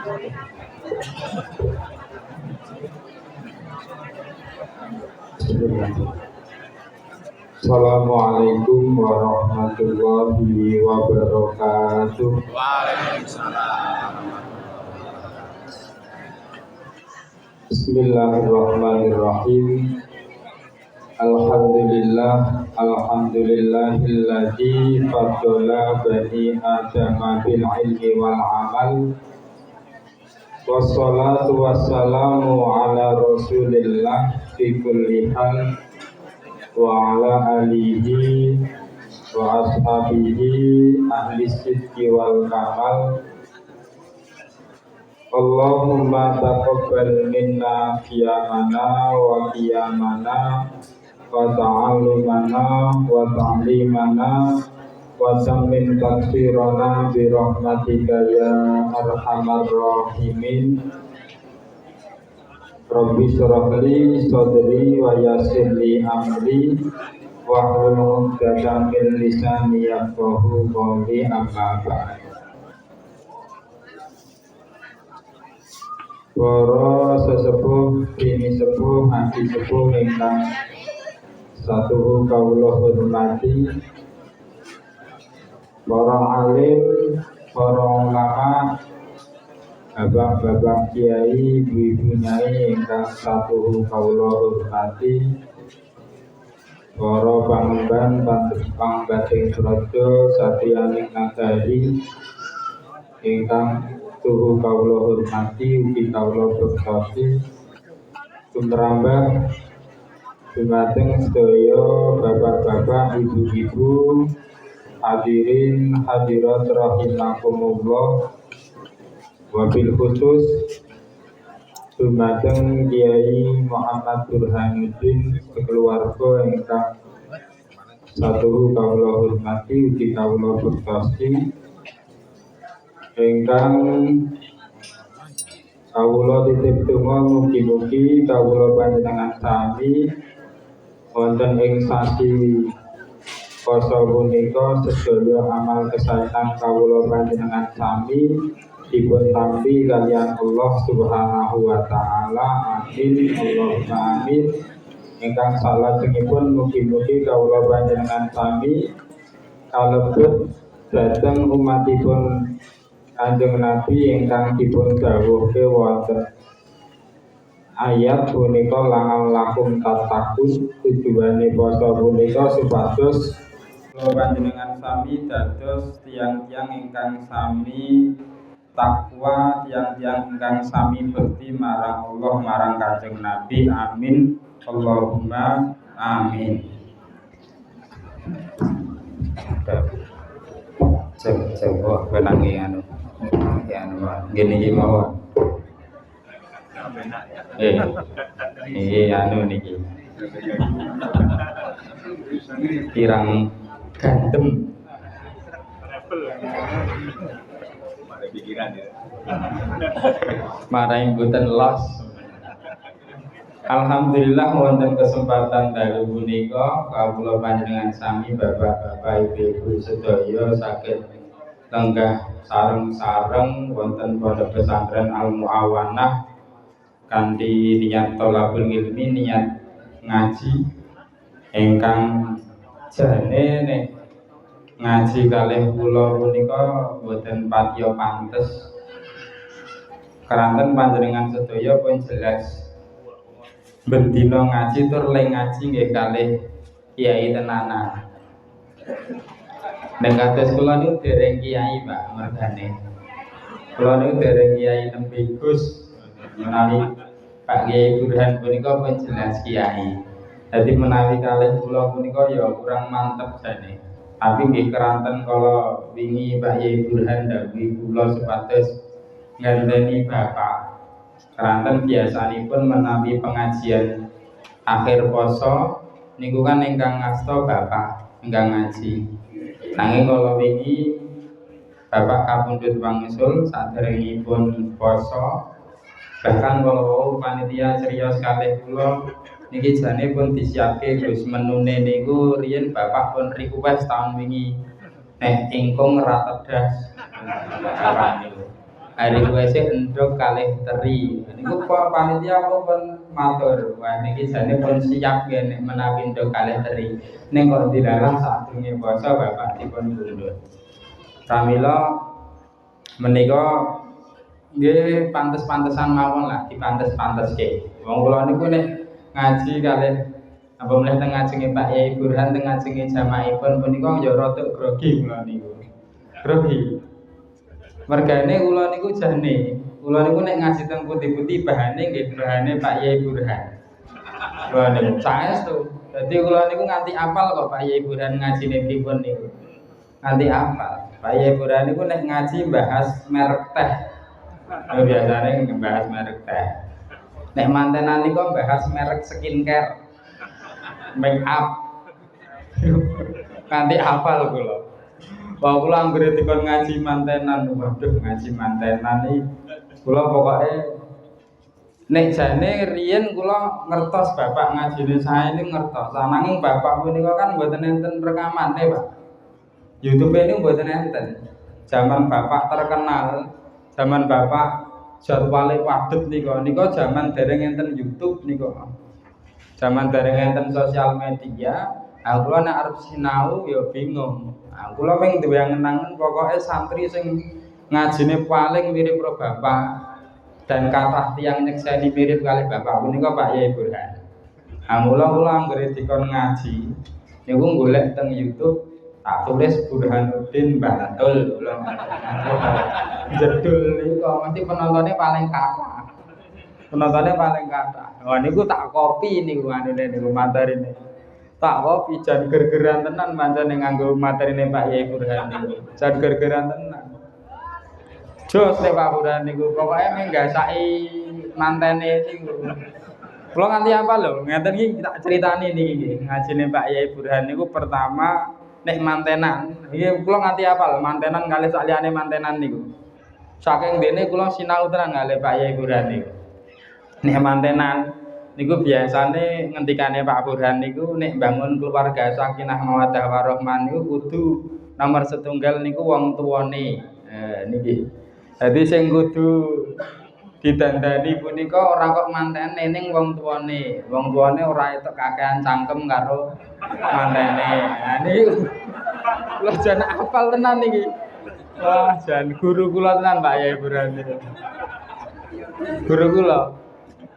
Assalamualaikum warahmatullahi wabarakatuh. Waalaikumsalam. Bismillahirrahmanirrahim. Alhamdulillahilladzi faddala bani adama bil ilmi wal amal. Wassalatu wassalamu ala rasulillah fi kulli hal wa ala alihi wa ashabihi ahli sidqi wal kamal. Allahumma taqabbal minna qiyamana wa qiyamana wa ta'allumana wa ta'limana wa tammin taqsirana bi rahmatika ya arhamar rahimin. Rabbi shrah li sadri wa yassir li amri wa hlul 'uqdatam min lisani yafqahu qawli, amma ba'd. Para sesepuh, bini sepuh, hati sepuh ingkang satu kawula hormati, para alim, para ulama, bapak-bapak kiai, ibu-ibu nyai ingkang satu kawula hormati, para pangemban pangbating praja satriyaning nagari ingkang tuhu kawula hormati, ugi kawula bekti tumrambah dumateng sedaya bapak-bapak, ibu-ibu, hadirin hadirat rahimakumullah. Wabil khusus dumateng Kiai Muhammad Burhanuddin keluarga ingkang satu kawula hormati, ugi kawula bekti ingkang kawula titip donga mugi-mugi kawula panjenengan sami wonten ing sasi poso punika sedaya amal kesaenan kawula panjenengan sami dipun tampi kaliyan Allah Subhanahu wa taala. Amin Allahumma amin. Ingkang salajengipun mugi-mugi kawula panjenengan sami kalebet dhateng umatipun Kanjeng Nabi ingkang dipun dawuhke wonten ayat punika langal lakum tatakun. Tujuane basa punika supados kula panjenengan sami dados tiang-tiang ingkang sami takwa, tiang-tiang ingkang sami bekti marang Allah, marang Kanjeng Nabi. Amin Allahumma amin. Cek benangi anu gini iki mawon. Anu niki kirang gandem marahin mboten los. Alhamdulillah wonten kesempatan dalu punika kawula panjenengan sami bapak-bapak, ibu-ibu sedaya saged lenggah sareng-sareng wonten pondok pesantren Al Muawanah kanthi niat thalabul ilmi, niat ngaji ingkang jane nek ngaji kalih kula punika boten patiya pantes. Keranten panjenengan sedaya pun jelas bendina ngaji tur le ngaji nggih kalih kiai tenanan. Nek kados kula niku dereng kiai, Pak, mergane. Kula niku dereng kiai nembe Gus. Menawi Pak Kiai Burhan punika pun jelas kiai. Jadi menawi kalih kula punika ya kurang mantep jane. Tapi nggih keranten kala wingi Pak Kiai Burhan dawuhi kula supados ngandani Bapak. Keranten biasanipun menawi pengajian akhir poso niku kan ingkang ngasta Bapak ingkang ngaji. Nanging kala wingi Bapak kapundhut wangsul saderengipun poso, bahkan kalau panitia serius kalih kula niki jane pun disiapke Gus menune niku riyen Bapak pun request tahun wingi nek ingkung ra tedas carane. Hari kuwi endok kalih teri. Niku panitia pun matur, wah niki jane pun siap ya nek menawi endok kalih teri. Ning kok dilarang sadurunge poso Bapak dipun mundur. Pramila menika nggih pantes-pantesan mawon lah dipantes-panteske. Wong kula niku nek ngaji kalih apa meneh teng ngajenge Pak Yai Burhan teng ngajenge jamaahipun punika ya rada grogi kula niku. Grogi. Mergane kula niku jane, kula niku nek ngaji teng putih-putih bahane nggih bahane Pak Yai Burhan. Wah niku saestu. Dadi kula niku nganti apal kok Pak Yai Burhan ngajine pripun niku. Nganti apal. Pak Yai Burhan niku nek ngaji bahas merek teh. Biasane ngebahas merek teh. Nek mantenan niku bahas merek skincare. Make up. Nganti hafal kula. Wah kula anggere dikon ngaji mantenan, waduh ngaji mantenan iki kula pokoke nek jane riyen kula ngertos bapak ngajine saya ini ngertos. Nanging bapak punika kan mboten enten rekamane, Pak. YouTube ini mboten enten. Zaman bapak terkenal, zaman bapak jadwale padet nika zaman dereng enten YouTube nika. Zaman dereng enten sosial media, aku nek arep sinau ya bingung. Aku lho mung duwe angen-angen pokoke santri sing ngajine paling mirip karo bapak dan kathah tiyang nyekseni mirip kali bapak punika Pak Yai Burhan. Mula kula anggere dikon ngaji niku golek teng YouTube tak tulis Burhanuddin Bantul kula. Jedul niku mesti penontonnya paling kathah. Penontonnya paling kathah. Wah niku tak copy niku anune niku materine. Tak kopi jan gergeran tenan pancene nganggo materine Pak Yai Burhan niku. Jan gergeran tenan. Jos nek Pak Burhan niku pokoke menggasaki mantene niku. Kula nganti apa lho, ngeten iki tak critani niki ngajine Pak Yai Burhan niku pertama nek mantenan. Iki kula nganti apal mantenan kalih saliyane mantenan niku. Saking dene kula sinau tenan kalih Pak Yai Burhan niku. Nek mantenan niku biasane ngendikane Pak Burhan niku nek bangun keluarga sakinah mawaddah warahmah niku kudu nomor setunggal niku wong tuwane. Niki. Dadi sing kudu didandani punika ora kok mantene ning wong tuwane. Wong tuwane ora etok kakehan cangkem karo mantene. Nah niku kula jan apal tenan niki. Wah, jan guru kula tenan Pak Yai Burhan niku. Guru kula.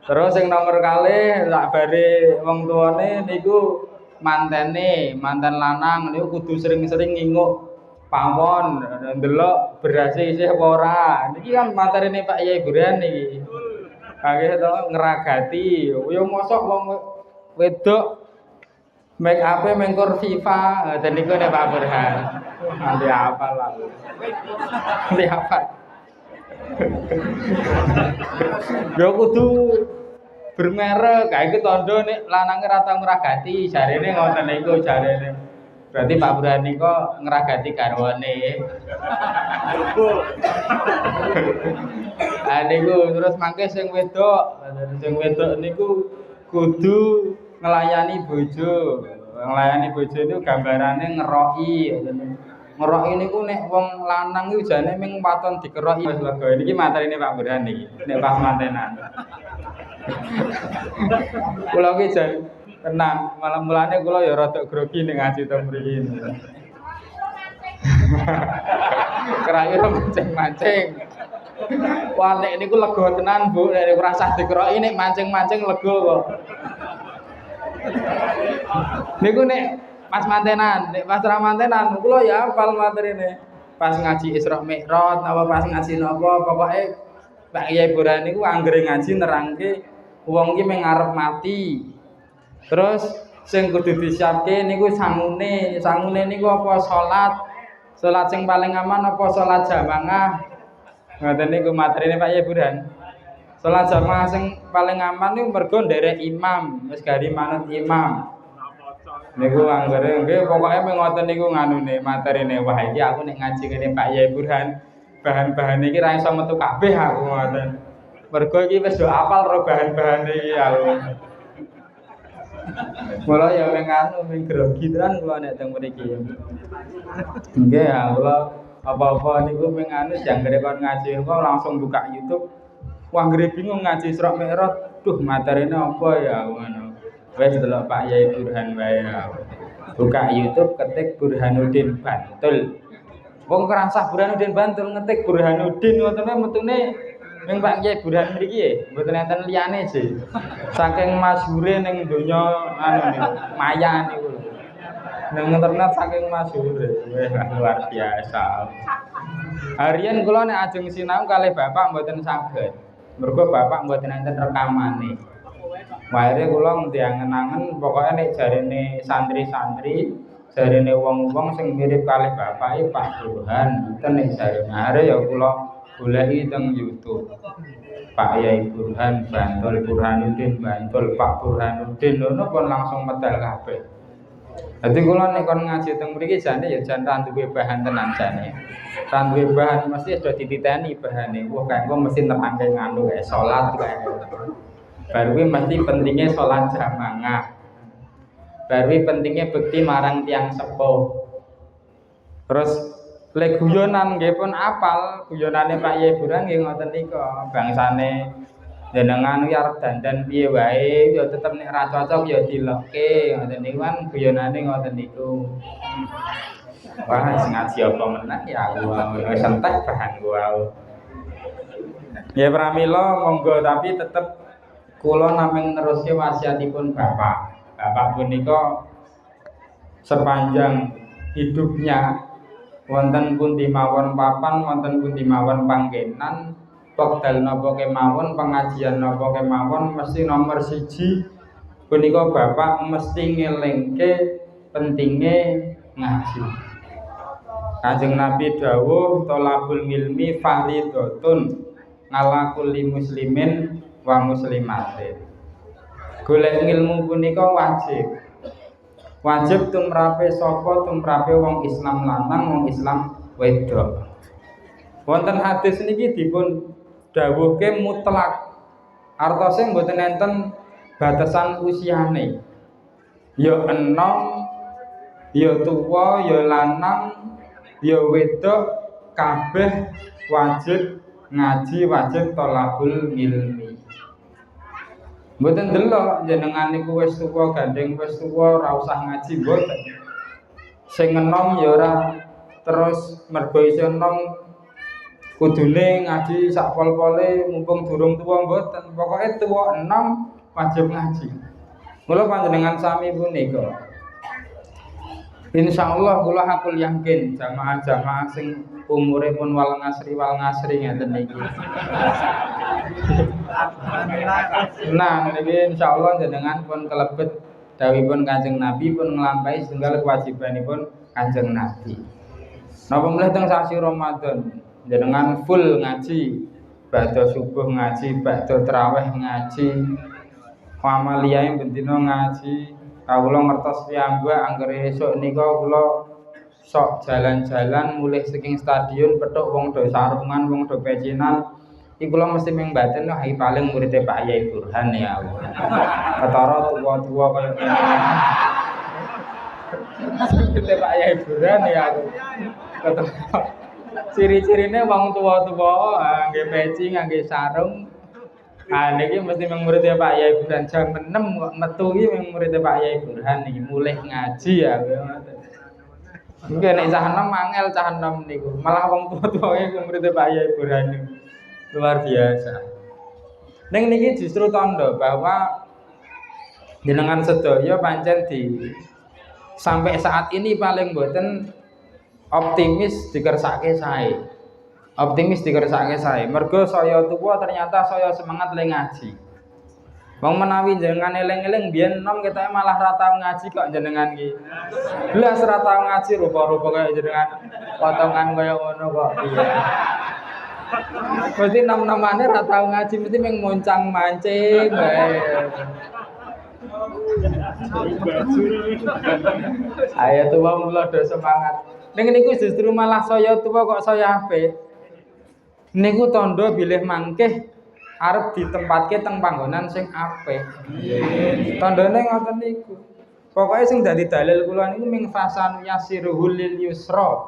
Terus yang nomor kalih sak bare wong tuane niku mantene, manten lanang niku kudu sering-sering nginguk pawon, ndelok berase isih apa ora. Niki kan materine Pak Yai Burhan niki. Kageh to ngeragati, yo mosok wong wedok make up-e mengkur FIFA, dan niku nek Pak Burhan. Nanti apa lah. Nanti apa? Yo kudu bermerek, kae iki tandha nek lanange ra tau ngragati, jarene ngoten niku jarene. Berarti Pak Burhan niku ngragati garwane. Niku terus mangke sing wedok niku kudu nglayani bojo. Nglayani bojo niku gambarane ngeroki. Ngeroki niku nek wong lanang iku jane mung paton dikeroki wis lega. Niki materine Pak Burhan niki, nek pas mantenan. Kula ki jan tenang, malah mulane kula ya rada grogi ning ngaji teng mriki. Kerayu mancing-mancing. Wah nek niku lega tenan, Bu. Nek ora sah dikeroki nek mancing-mancing lega kok. Niku nek pas mantenan, nek pas ra mantenan kula ya hafal materine. Pas ngaji Isra Mi'raj apa pas ngaji napa pokoke Pak Yai Burhan niku anggere ngaji nerangke wong iki mung arep mati. Terus sing kudu disiapke niku sangune. Sangune niku apa salat. Salat sing paling aman apa salat jamaah. Ngoten niku materine Pak Yai Burhan. Salat jamaah sing paling aman niku mergo nderek imam, wis gari manut imam. Niku anggere nggih pokoke mung ngoten niku nganune materine. Wah iki aku nek ngaji ngene Pak Yai Burhan, bahan-bahan iki ra iso metu kabeh aku ngoten. Mergo iki wis do apal ro bahan-bahan iki aku. Mula ya mung anu mung grogi tenan kula nek teng mriki. Nggih ya kula Apa-apa niku ping anu janggere kon ngaji kok langsung buka YouTube. Wah ngeri bingung ngaji Isra Mi'raj. Duh materine apa ya ngono. Wes delok Pak Yai Burhan wae. Buka YouTube ketik Burhanuddin Bantul. Wong kerasa Burhanuddin Bantul ngetik Burhanuddin ngoten metune ning Pak Yai Burhan mriki mboten enten liyane sih. Saking masyhure ning donya anu niku maya niku. Ning internet saking masyhure. Weh luar biasa. Harian kula nek ajeng sinau kalih bapak mboten saged. Mergo bapak mboten enten rekamane. Akhire kula ngangen-angen pokoke nek jarene santri-santri, jarene wong-wong sing mirip kalih bapak Pak Burhan, mboten nek jarene. Akhire ya kula goleki teng YouTube. Pak Yai Burhan Bantul Burhanuddin Bantul Pak Burhanuddin ngono pun langsung medal kabeh. Dadi kula nek kon ngaji teng mriki jane ya jan ra duwe bahan tenan jane. Ra duwe bahan mesti ada dititeni bahane. Wah kanggo mesti nerangke nganu kae salat kae. Baru mesti pentingnya salat jamaah. Baru pentingnya bekti marang tiang sepuh. Terus lek guyonan nggih pun apal, guyonane Pak Yai Burhan nggih ngoten nika. Bangsane jenengan iki arep dandan piye wae ya tetep nek ra cocok ya dilokke ngoten niku kan guyonane ngoten niku. Wah sing ngaji apa meneh ya aku wis entek bahan gua. Ya pramila monggo tapi tetep kula namung neruske wasiatipun Bapak. Bapak punika sepanjang hidupnya wonten pundi mawon papan, wonten pundi mawon panggenan, wekdal napa kemawon, pengajian napa kemawon mesti nomor 1 punika Bapak mesti ngelingke pentinge ngaji. Kanjeng Nabi dawuh thalabul ilmi fardhatun ala kulli muslimin wa muslimatin. Golek ilmu punika wajib. Wajib tumrape sapa tumrape wong Islam lanang, wong Islam wedok. Wonten hadis niki dipun dawuhke mutlak. Artosé mboten enten batasan usiane. Ya enom, ya tuwa, ya lanang, ya wedok kabeh wajib ngaji, wajib thalabul ilmi. Mboten delok jenengan niku wis tuwa gandeng wis tuwa ora usah ngaji mboten. Sing enom ya ora terus mergo isih enom kudune ngaji sak pol-pole mumpung durung tuwa mboten. Pokoke tuwa enom wajib ngaji. Mula panjenengan sami punika. Insyaallah kula hakul yakin jamaah-jamaah sing umure pun wal ngasri ngeten niki. Nah, niki insyaallah jenengan pun kelebet dawuhipun Kanjeng Nabi pun nglampahi setunggal kewajibanipun Kanjeng Nabi. Napa meneh teng sasi Ramadan jenengan full ngaji, badhe subuh ngaji, badhe tarawih ngaji, amaliyae bendina ngaji. Kawula ngertos piyambak anggere esuk nika kula sok jalan-jalan mulih saking stadion petuk wong do sarungan, wong do pecinan. Iki kula mesti ming batin iki paling muridé Pak Yai Burhan ya. Ketara tuwa-tuwa kaya ngene. Muridé Pak Yai Burhan ya aku. Ciri-cirine wong tuwa-tuwa ngangge peci, ngangge sarung. Ah niki mesti ming muridé Pak Yai Burhan jam 6 kok metu iki ming muridé Pak Yai Burhan iki mulih ngaji ya ngoten. Mungkin nek cah enom angel cah enom niku. Malah wong tuwa-tuwa iki muridé Pak Yai Burhan niku. Luar biasa. Ning niki justru tanda bahwa jenengan sedaya pancen di sampai saat ini paling mboten optimis dikersake sae. Optimis dikersake sae. Mergo saya tuwa ternyata saya semangat le ngaji. Wong menawi jenengan eling-eling biyen enom ketoke malah ra tau ngaji kok jenengan iki. Blas ra tau ngaji rupa-rupa kaya jenengan potongan kaya ngono kok. Iya. Mesti nom-nomane ra tau ngaji mesti mung moncang mancing bae. Ayo tuwa mula do semangat. Ning niku justru malah saya tuwa kok saya apik. Niku tandha bilih mangkeh arep ditempatke teng panggonan sing apik. Tandane ngoten niku. Pokoke sing dadi dalil kula niku ming fasan yasiruhul lil yusra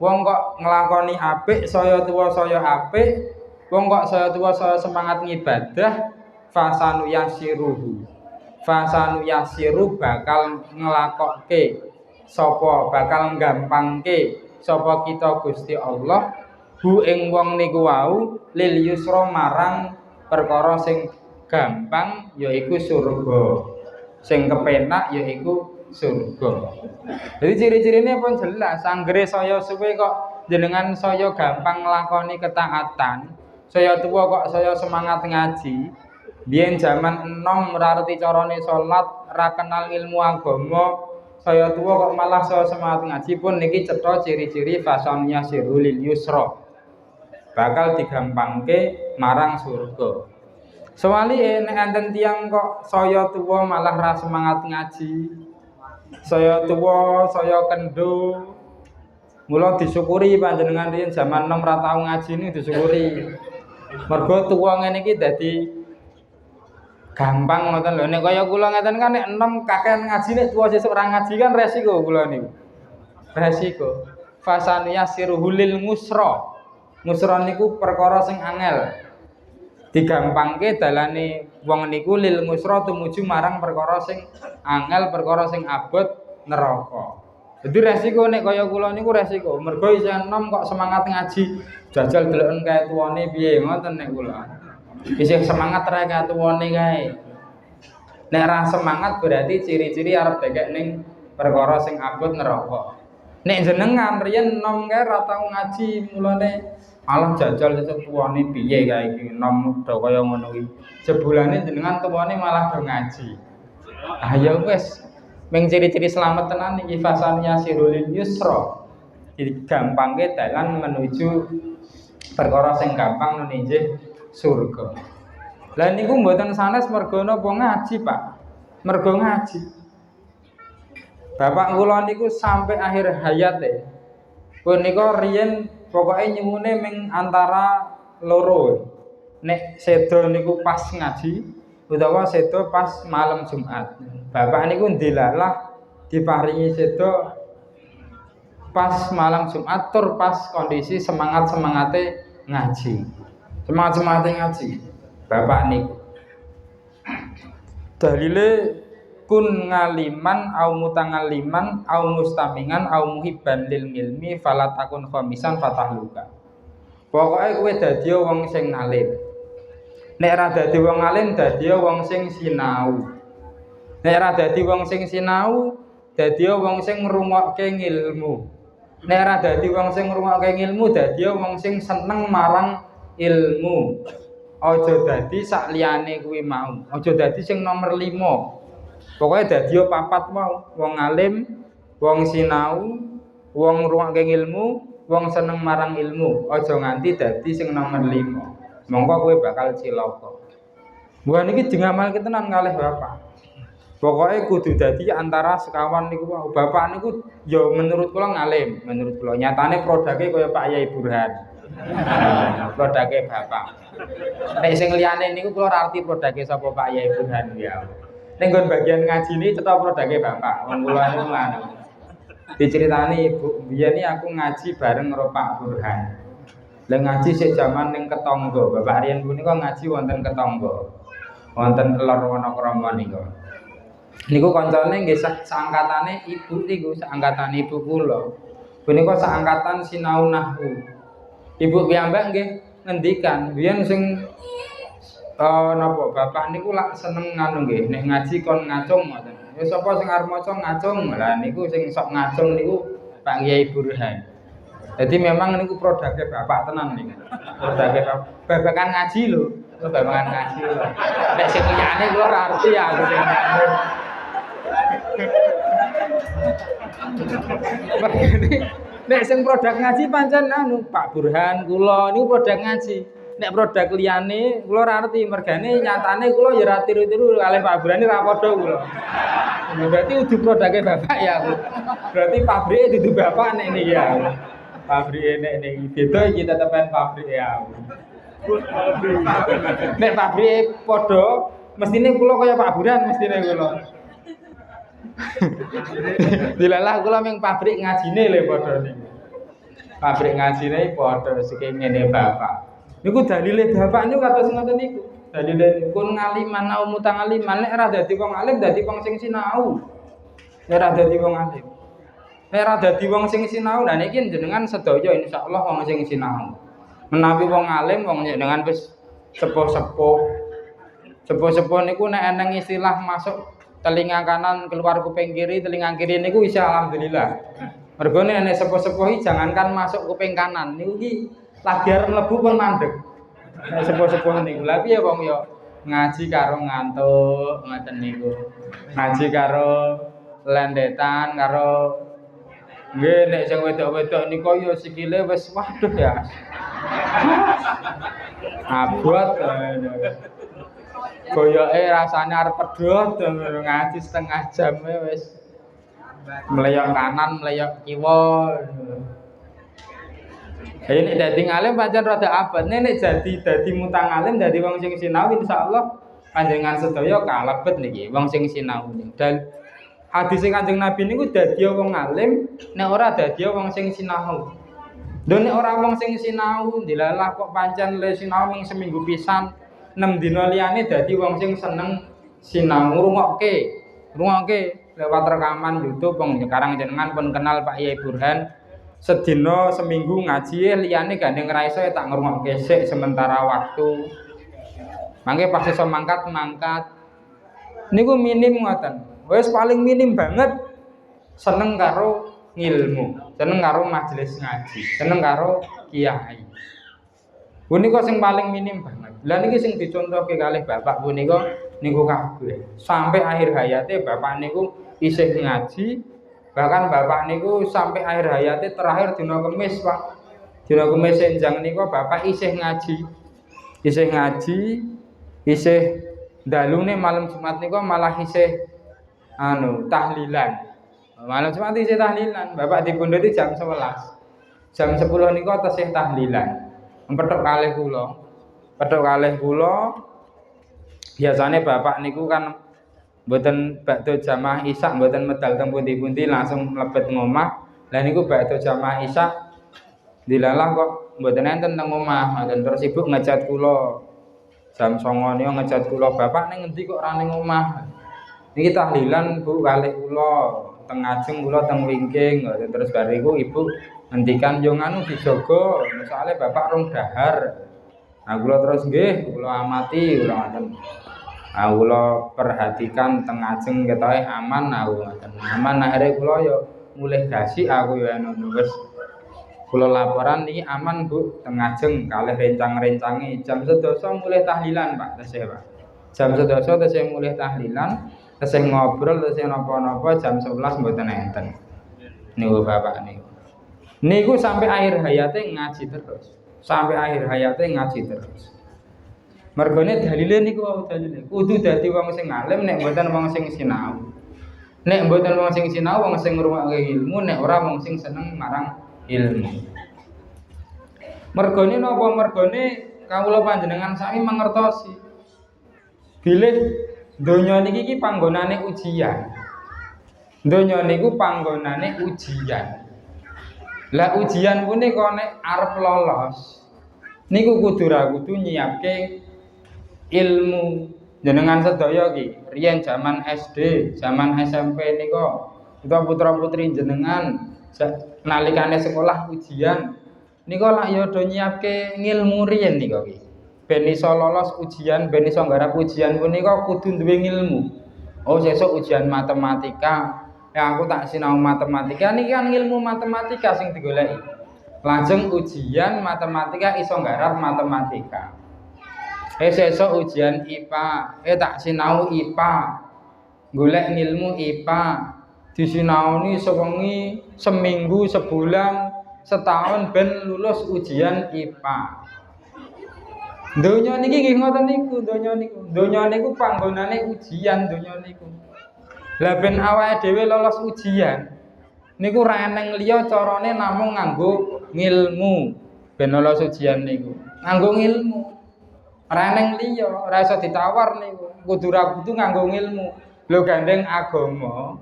Wong kok nglakoni apik, saya tuwa saya apik, wong kok saya tuwa saya semangat ngibadah, fasanu yasiruhu. Fasanu yasiru bakal nglakokke sapa bakal gampangke sapa kita Gusti Allah hu ing wong niku wau lil yusra marang perkara sing gampang yaiku surga. Sing kepenak yaiku surga. Jadi ciri-cirine pun jelas. Anggere saya suwe kok jenengan saya gampang nglakoni ketaatan, saya tuwa kok saya semangat ngaji. Biyen zaman enom ora ngerti carane salat, ora kenal ilmu agama, saya tuwa kok malah saya semangat ngaji pun niki cetha ciri-ciri fasamnya sirul yusra. Bakal digampangke marang surga. Soale nek enten tiyang kok saya tuwa malah ra semangat ngaji. Saya tua, saya kendo. Mula disyukuri panjenengan riyen zaman 6 ra tau ngaji ini disyukuri. Mergo tua ngene iki dadi gampang ngoten lho. Nek kaya kula ngeten kan nek 6 kakean ngaji nek tua sesuk ora ngaji kan resiko kula niku. Resiko. Fasaniyah siruhulil musra. Musra niku perkara sing angel. Digampangke dalane wong niku lil musra tumuju marang perkara sing angel, perkara sing abot neraka. Jadi resiko nek kaya kula niku resiko. Mergo isih enom kok semangat ngaji, jajal deloken kae tuwane piye ngoten nek kula. Isih semangat ra kae tuwane kae. Nek ra semangat berarti ciri-ciri arep dekek ning perkara sing abot neraka. Nek jenengan riyen enom kae ra tau ngaji, mulane alah jajal sesuk tuwane piye kae iki nom do kaya ngono iki. Jebulane jenengan tuwane malah do ngaji. Ah ya wis, ming ciri-ciri slamet tenan iki fasannya sirul yusra. Digampangke dalan menuju perkara sing gampang nuju surga. Lah niku mboten sanes mergo napa ngaji, Pak. Mergo ngaji. Bapak kula niku sampai akhir hayate. Punika riyen pokoke nyemune ming antara loro. Nek sedo niku pas ngaji utawa sedo pas malam Jumat. Bapak niku ndilalah diparingi sedo pas malam Jumat tur pas kondisi semangat-semangate ngaji. Semangat-semangate ngaji. Bapak niku. Dalile kun ngaliman au mutangaliman au mustamingan au muhibban lil ilmi fala takun khamisan fatahluka. Pokoke kowe dadi wong sing ngalim. Nek ra dadi wong alim dadi wong sing sinau. Nek ra dadi wong sing sinau dadi wong sing ngrungokke ilmu. Nek ra dadi wong sing ngrungokke ilmu dadi wong sing seneng marang ilmu. Aja dadi sak liyane kuwi mau. Aja dadi sing nomor 5. Pokoknya dadi papat mau, wong alim, wong sinau, wong ngrungokke ilmu, wong seneng marang ilmu. Aja nganti dadi sing nomor 5. Mongko kowe bakal cilaka. Bukan iki dingamalke tenan kalih Bapak. Pokoknya kudu dadi antara sekawan niku wae. Bapak niku ya menurut kula ngalim, menurut kula. Nyatane produknya kaya Pak Yai Burhan. Produknya Bapak. Nek sing liyane niku kula ora arti produknya sapa Pak Yai Burhan ya. Ning nggon bagian ngaji ini cetha produknya Bapak. Wong kula niku ngono. Diceritani Ibu, biyen iki aku ngaji bareng karo Pak Burhan. Lah ngaji sik jaman ning Ketangga. Bapak riyen punika ngaji wonten Ketangga. Wonten Lor Wonokrama niku. Niku kancane nggih saangkatane ibu niku, saangkatane ibu kula. Punika saangkatan sinau nahwu. Ibu piyambak nggih ngendikan, biyen sing napa bapak niku lak seneng nganu nggih, nek ngaji kon ngacung ngoten. Ya sapa sing arep maca ngacung. Lah niku sing sok ngacung niku Pak Kyai Burhan. Jadi memang niku produknya bapak tenan niku. Produknya babakan ngaji lho, babakan ngaji lho. Nek sing liyane kula ora arti ya aku sing ngene. Nek sing produk ngaji pancen anu Pak Burhan kula niku produk ngaji. Nek produk liyane kula ora ngerti mergane nyatane kula ya ora tiru-tiru kalih Pak Burhan ora padha kula. Berarti udu produknya bapak ya aku. Berarti pabrike dudu bapak nek niki ya. Pabrike nek niki beda iki tetepan pabrik ya aku. Nek pabrike padha mestine kula kaya Pak Burhan mestine kula. Dilalah kula ming pabrik ngajine lho padha niku. Pabrik ngajine padha sing ngene bapak. Niku dalile bapak niku kados ngoten niku. Dalile kun ngaliman au mutangaliman nek ora dadi wong alim dadi wong sing sinau. Nek ora dadi wong alim. Nek ora dadi wong sing sinau, lha niki jenengan sedaya insyaallah wong sing sinau. Menawi wong alim wong jenengan wis sepuh-sepuh. Sepuh-sepuh niku nek eneng istilah masuk telinga kanan keluar kuping kiri, telinga kiri niku bisa alhamdulillah. Mergo nek sepuh-sepuh iki jangankan masuk kuping kanan niku iki lagi arep mlebu pun mandeg. Nek sepuh-sepuh niku lha piye wong yo ngaji karo ngantuk ngoten niku. Ngaji karo lendetan karo nggih nek sing wedok-wedok niku yo sikile wis waduh ya. Abot goyoke rasane arep pedhot ngaji setengah jam wis mleyok kanan mleyok kiwa. Nek dadi ngalim pancen rada abot. Nek dadi mutang alim dadi wong sing sinau insyaallah panjenengan sedaya kalebet niki wong sing sinau niki. Dan hadis Kanjeng Nabi niku dadi wong alim nek ora dadi wong sing sinau. Lho nek ora wong sing sinau dilalah kok pancen le sinau ming seminggu pisan 6 dina liyane dadi wong sing seneng sinau ngrungokke lewat rekaman YouTube wong sekarang jenengan pun kenal Pak Yai Burhan sedina seminggu ngaji liyane gandeng ra iso tak ngrungokke sik sementara waktu mangke pas iso mangkat niku minim ngoten wis paling minim banget seneng karo ilmu seneng karo majelis ngaji seneng karo kiai punika sing paling minim banget lha niki sing dicontohke kalih bapak punika niku kabeh sampai akhir hayate bapak niku isih ngaji bahkan bapak niku sampai akhir hayate terakhir dina Kamis Pak dina Kamis enjang niku bapak isih ngaji isih dalune malam Jumat niku malah isih tahlilan malam Jumat isih tahlilan bapak dipundhut jam 11 jam 10 niku tesih tahlilan petuk kalih kula biasane bapak niku kan mboten bakdo jamaah isya mboten medal teng pundi-pundi langsung mlebet ngomah. Lah niku bakdo jamaah isya dilalah kok mboten enten teng omah, mboten terus ibu ngecat kula. Jam 09.00 niku ngecat kula, "Bapak ning ngendi kok ora ning omah?" Niki tahlilan Bu kalih kula, teng ngajeng kula teng wingking, terus bariku ibu ngendikan yo nganu dijogo, soalnya bapak rong dahar. Nah kula terus nggih, kula amati kula ngoten. Kula perhatikan teng ngajeng ketoke aman aku ngoten. Aman akhire kula yo mulih dasi aku yo ngono wis. Kula laporan niki aman Bu teng ngajeng kalih rencang-rencange jam 11 mulih tahlilan Pak tesih Pak. Jam 11 tesih mulih tahlilan, tesih ngobrol tesih napa-napa jam 11 mboten enten. Niku bapak niku. Niku sampai akhir hayate ngaji terus. Sampai akhir hayate ngaji terus. Mergone dalile niku wae dalile. Kudu dadi wong sing alim nek mboten wong sing sinau. Nek mboten wong sing sinau wong sing ngrungokke ilmu nek ora wong sing seneng marang ilmu. Mergone napa mergone kawula panjenengan sami mangertosi. Bilih donya niki iki panggonane ujian. Donya niku panggonane ujian. Lah ujian punika nek arep lolos niku kudu nyiapke ilmu jenengan sedaya iki riyen zaman SD, zaman SMP nika utawa putra-putri jenengan nalikane sekolah ujian nika lak ya do nyiapke ngilmu riyen nika iki ben iso lolos ujian ben iso nggarap ujian punika kudu duwe ngilmu. Oh sesuk ujian matematika aku tak sinau matematika niki kan ilmu matematika sing digoleki lajeng ujian matematika iso nggarap matematika. Sesuk ujian IPA, tak sinau IPA. Golek ilmu IPA, disinaoni sewengi, seminggu, sebulan, setahun ben lulus ujian IPA. Donya niki nggih ngoten niku, donya niku panggonane ujian donya niku. Lah ben awake dhewe lolos ujian niku ra eneng liya carane namung nganggo ngilmu. Ben lolos ujian niku nganggo ngilmu. Ora eneng liya, ora iso ditawar niku. Kudu nganggo ngilmu. Lho gandeng agama.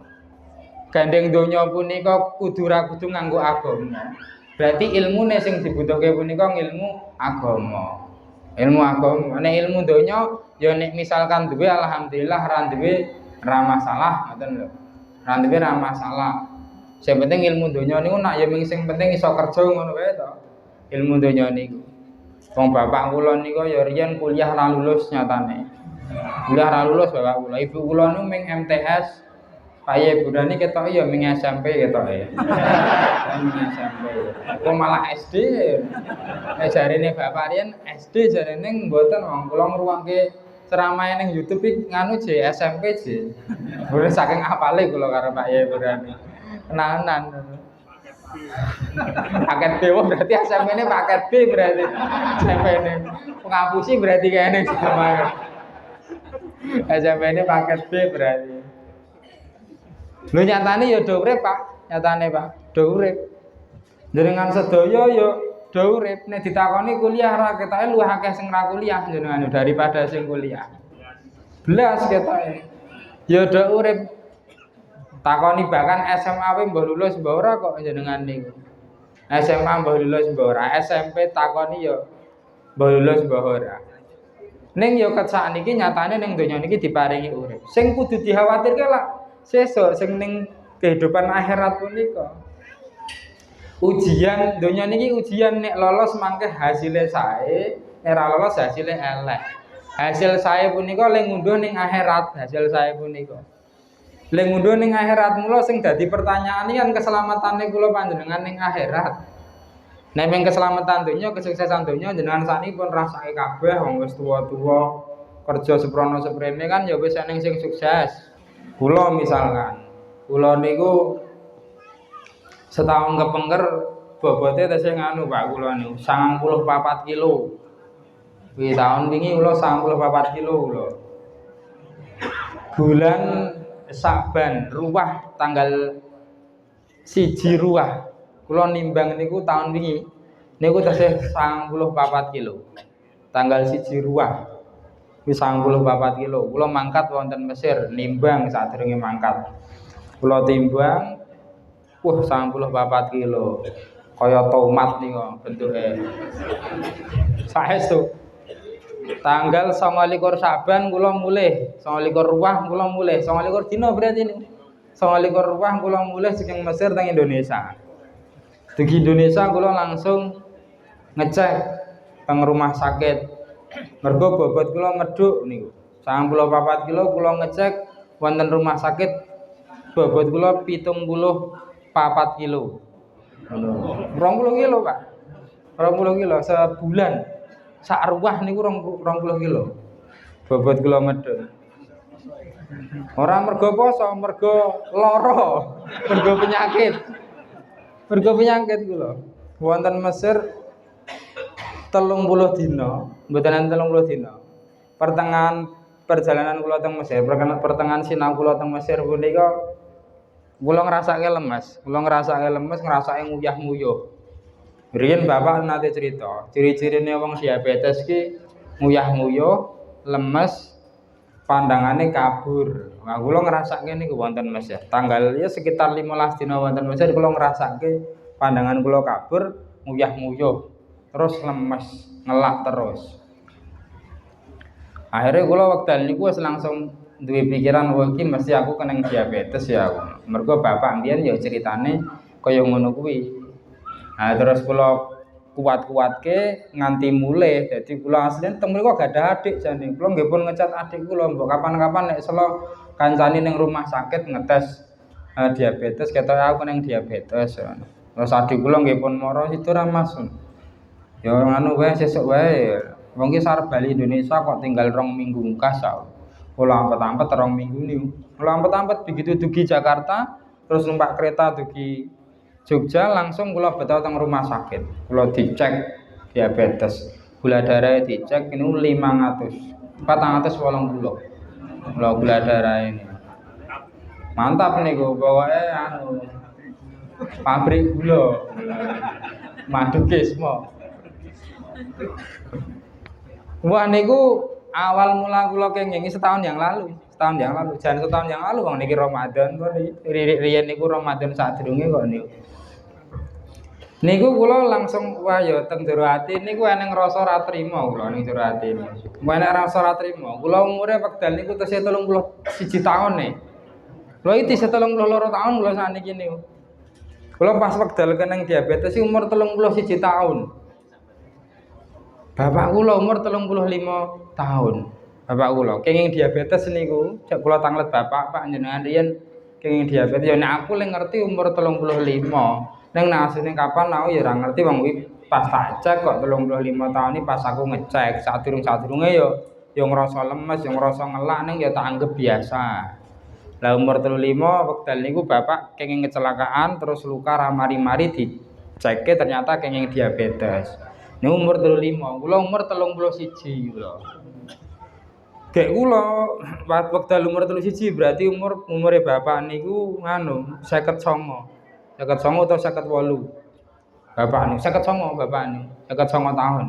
Gandeng donya punika kudu nganggo agama. Berarti ilmune sing dibutuhke punika ilmu agama. Ilmu agama, nek ilmu donya ya nek misalkan duwe alhamdulillah, ra duwe ra masalah, ngoten lho. Ra duwe ra masalah. Sing penting ilmu donya niku nak ya ming sing penting iso kerja ngono wae to. Ilmu donya niku. Wong bapak kula niku ya riyen kuliah ra lulus nyatane. Kuliah ra lulus bapak kula. Ibu kula niku ming MTS. Paye budane ketok ya ming SMP ketoke. Ming SMP. Kok malah SD. Nek jarene bapak riyen SD jarene mboten wong kula ngruwake ceramah ning YouTube iki nganu J SMP J. Ora saking apale kula karo Pak Yai Burani. Tenanan. Paket B berarti SMP-ne paket B berarti. SMP-ne penghapusi berarti kayaknya sama. SMP-ne paket B berarti. Lho nyatane ya do urip, Pak. Nyatane, Pak. Do urip. Jenengan sedaya ya do urip. Nek ditakoni kuliah ra ketoke luwih akeh sing ra kuliah jenengan daripada sing kuliah. Belas ketoke. Ya do urip. Takoni bahkan SMA mbah lulus mbah ora kok jenengan niku. SMA mbah lulus mbah ora, SMP takoni ya mbah lulus mbah ora. Ning ya ket sakniki nyatane ning donya niki diparingi urip. Sing kudu dikhawatirke lah sesuk sing ning kehidupan akhirat punika. Ujian donya niki ujian nek lolos mangke hasilnya sae, nek ora lolos hasilnya elek. Hasil sae punika lek ngunduh ning akhirat, hasil sae punika. Lek ngunduh ning akhirat mula sing dadi pertanyaan iki kan keselamatane kula panjenengan ning akhirat. Nek mung keselamatan donya, kesuksesan donya jenengan sakniki pun rasake kabeh wong wis tuwa-tuwa, kerja seprono seprene kan ya wis ning sing sukses. Kula misalkan, kula niku setahun kepengker bobote tesih nganu Pak kula niku 94 kilo. Wi tahun wingi kula 94 kilo kula. Bulan Saban ruwah tanggal 1 ruwah kula nimbang niku tahun wingi niku tesih 94 kilo. Tanggal 1 ruwah wis 94 kilo. Kula mangkat wonten Mesir nimbang sadurunge mangkat. Kula timbang 94 kilo. Kaya tomat niku bentuke. Saestu tanggal 29 Saban kula mulih, 29 ruwah kula mulih, 29 dina berarti niku. 29 ruwah kula mulih saking Mesir teng Indonesia. Dugi Indonesia kula langsung ngecek teng rumah sakit. Mergo bobot kula medhuk niku. 94 kilo kula ngecek wonten rumah sakit bobot kula 74 kilo. 20 kilo, Pak. 20 kilo sebulan. Sak ruwah niku 20 kilo. Bobot kula medhun. Ora mergo poso, mergo lara, mergo penyakit. Mergo penyakit kula. Wonten Mesir 30 dina, mboten 30 dina. Pertengahan perjalanan kula teng Mesir, pertengahan sinau kula teng Mesir punika kula ngrasake lemes, ngrasake nguyah-nguyuh. Riyen bapak nate cerita, ciri-cirine wong diabetes ki nguyah-nguyuh, lemes, pandangane kabur. Nah, kula ngrasake niku wonten Mesir. Tanggal ya sekitar 15 dina wonten Mesir kula ngrasake pandangan kula kabur, nguyah-nguyuh, terus lemes, ngelak terus. Akhirnya kula wekdal niku wis langsung duwe pikiran wah iki mesti aku kena diabetes ya. Mergo bapak mbiyen ya ceritane kaya ngono kuwi. Nah, terus kula kuat-kuatke nganti mulih. Dadi kula asline teng mriku gadah adik jane. Kula nggih pun ngecat adik kula mbok kapan-kapan nek selo kancane ning rumah sakit ngetes diabetes ketoke aku ning diabetes. Terus adik kula nggih pun mara situ ra Mas. Ya anu wae sesuk wae. Wong ki sarep bali Indonesia kok tinggal 2 minggu ngkas ya. Kula ampet-ampet 2 minggu niku. Kula ampet-ampet begitu dugi Jakarta terus numpak kereta dugi Jogja langsung kula beto teng rumah sakit. Kula dicek diabetes. Gula darah dicek niku 500. 480. Kula gula darah ini. Mantap niku pokoke anu pabrik gula. Madukismo. Wah niku awal mula kula kenging setahun yang lalu. Jan setahun yang lalu wong niki Ramadan kok riyen niku Ramadan sadurunge kok niku. Niku kula langsung wah ya teng jero ati niku eneng rasa ra trima kula ning jero ati niku. Enek rasa ra trima. Kula umure wekdal niku tesih 31 taun nih. Kula iki tesih 32 taun kula sakniki niku. Kula pas wekdal keneng diabetes sih umur 31 taun. Bapak kula umur 35 tahun. Bapak kula kenging diabetes niku, cek kula tanglet bapak Pak jenengan riyen kenging diabetes ya nek aku lek ngerti umur 35. Neng asline kapan aku ya ora ngerti wong kuwi pas tak cek kok 35 tahun iki pas aku ngecek sadurung-sadurunge ya ngrasa lemes, ya ngrasa ngelak ning ya tak anggap biasa. Lah umur 35 wekdal niku bapak kenging kecelakaan terus luka ramari-mari diceke ternyata kenging diabetes. Niku umur 35, kula umur 31 kula. Kayak kula wekdal umur 31 berarti umure bapak niku nganu 59. 59 atau 58. Bapak niku 59 bapak niku, 59 tahun.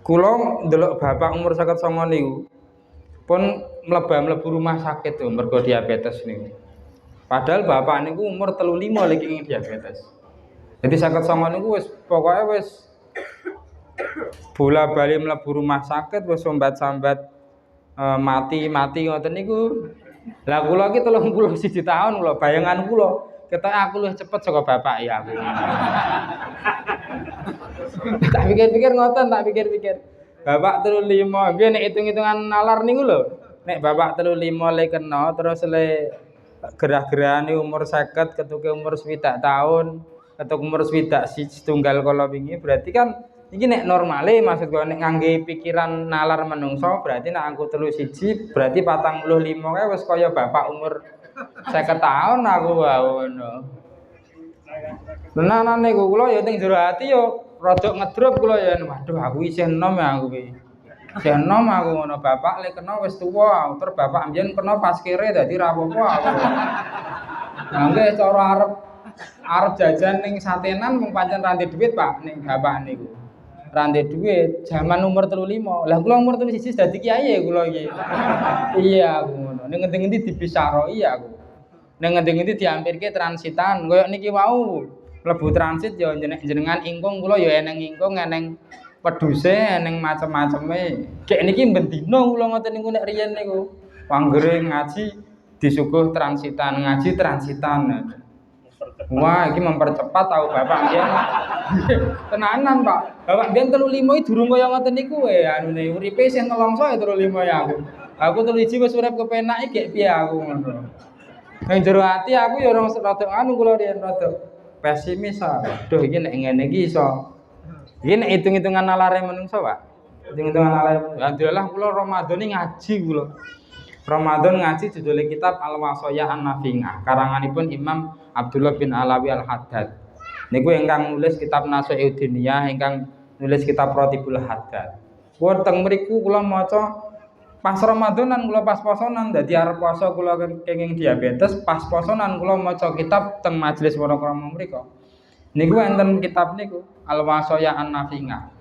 Kula ndelok bapak umur 59 niku pun mlebu rumah sakit tuh mergo diabetes niku. Padahal bapak niku umur 35 lagi nging diabetes. Jadi 59 niku wis pokoke wis bola-bali mlebu rumah sakit wis sambat-sambat mati ngoten niku. Lah kula iki 31 tahun kula bayangan kula ketok aku luwih cepet saka bapak ya aku. Tak pikir-pikir ngoten, tak pikir-pikir. Bapak 35, nggih nek hitung-hitungan nalar niku lho. Nek bapak 35 le kena terus le gerah-gerahane umur 50 ketuke umur 60 tahun, ketuk umur 60 setunggal kala wingi berarti kan iki nek normale maksud kula nek ngangge pikiran nalar menungso berarti nek aku 31 berarti 45 kae wis kaya bapak umur 50 tahun aku wae ngono. Tenanan niku kula ya teng jero ati yo rada ngedrop kula ya waduh aku isih enom ya aku iki. Isih enom aku ngono bapak lek kena wis tuwa, terus bapak mbiyen kena pas kere dadi ra apa-apa aku. Nah nggih cara arep jajan ning satenan mung pancen ra ndek dhuwit Pak ning bapak niku. Ra ndek dhuwit jaman umur 35. Lah kula umur 31 dadi kiai ya kula iki. Iya aku ngono. Ning ngendi-ngendi dibisaroi aku. Ning ngendi-ngendi diampirke transitan koyo niki wau. Mlebu transit ya jenengan ingkung kula ya eneng ingkung eneng peduse eneng macem-maceme. Kek niki bendina kula ngoten niku nek riyen niku. Panggere ngaji disuguh transitan, ngaji transitan. Wah, iki mempercepat tahu Bapak mbiyen. Tenanan, Pak. Bapak mbiyen 35 iki durung kaya ngoten niku anune uripe sing nelongso ya 35 ya aku. Aku 31 wis urip kepenak iki gek piye aku ngono. Nang jero ati aku ya ora rada anu kula riyen rada pesimis Duh iki nek ngene iki iso. Iki nek hitung-hitungan nalare menungso, Pak. Hitung-hitungan nalare. Alhamdulillah kula Ramadan iki ngaji kula. Ramadan ngaji judul kitab Al-Wasaya An-Nafi'ah karanganipun Imam Abdullah bin Alawi Al-Haddad. Niku ingkang nulis kitab Nasihuddiniyah, ingkang nulis kitab Ratibul Haddad. Kula teng mriku kula maca pas Ramadanan kula pas posonan dadi arep poso kula kenging diabetes pas posonan kula maca kitab teng majelis Wonokromo mriku. Niku enten kitab niku Al-Wasaya An-Nafi'ah.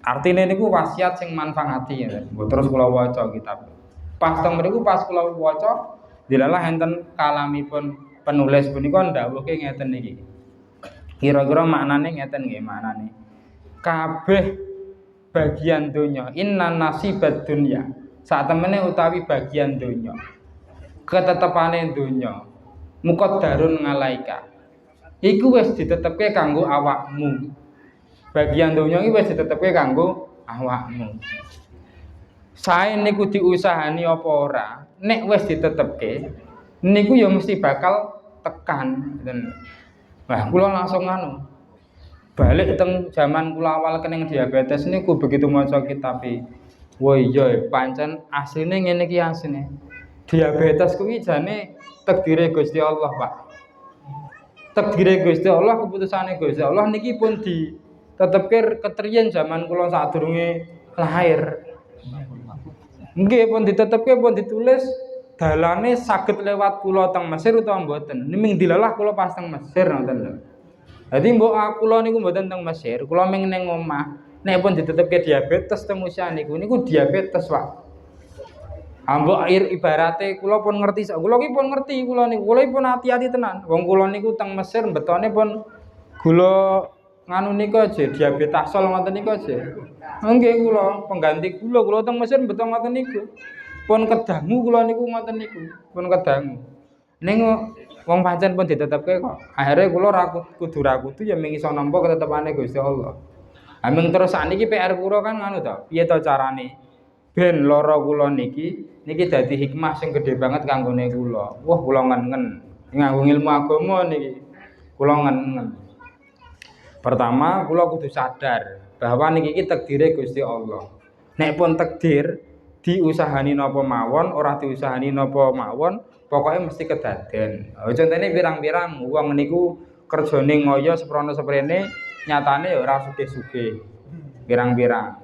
Artine niku wasiat sing manfaati ya. Terus kula waca kitab. Pas teng mriku pas kula waca dilalah enten kalamipun penulis punika ndhawuhke ngeten iki. Kira-kira maknane ngeten nggih maknane. Kabeh bagian donya inna nasibad dunya. Sak temene utawi bagian donya. Ketetepane donya muqaddarun ngalaika. Iku wis ditetepke kanggo awakmu. Bagian donya iki wis ditetepke kanggo awakmu. Sae niku diusahani apa ora, nek wis ditetepke niku ya mesti bakal tekan. Wah, kula langsung anu. Balik teng zaman kula awal keneng diabetes niku begitu maca kitab iki. Wah iya pancen asline ngene iki asline. Diabetes kuwi jane takdire Gusti Allah, Pak. Takdire Gusti Allah, keputusane Gusti Allah niki pun ditetepke ketriyen zaman kula sadurunge lahir. Nggih pun ditetepke pun ditulis dalane saged lewat kula teng Mesir utawa mboten. Ning dilalah kula pas teng Mesir ngoten lho. Dadi mbok kula niku mboten teng Mesir, kula ming ning omah. Nek pun ditetepke diabetes teng usia niku diabetes, Pak. Ambok ibarate kula pun ngerti, kula iki pun ngerti kula niku. Kula pun hati-hati tenan. Wong kula niku teng Mesir betone pun Gula nganu niku aja diabetes sol ngoten niku aja. Nggih kula pengganti kula teng Mesir betul ngoten niku. Pun kedangu kula niku ngoten niku, pun kedangu. Ning wong pancen pun ditetepke kok. Akhire kula ra kudu ra kudu ya ming iso nampa ketetepane Gusti Allah. Aming terus sakniki PR kula kan ngono to. Piye to carane ben lara kula niki dadi hikmah sing gedhe banget kanggone kula. Wah kula ngen-ngen nganggo ilmu agama niki. Kula ngen-ngen. Pertama kula kudu sadar bahwa niki iki takdire Gusti Allah. Nek pun takdir diusahani napa mawon, ora diusahani napa mawon, pokoke mesti kedaden. Contone pirang-pirang wong niku kerjane ngoyo seprono seprene, nyatane ya ora sugih-sugih. Pirang-pirang.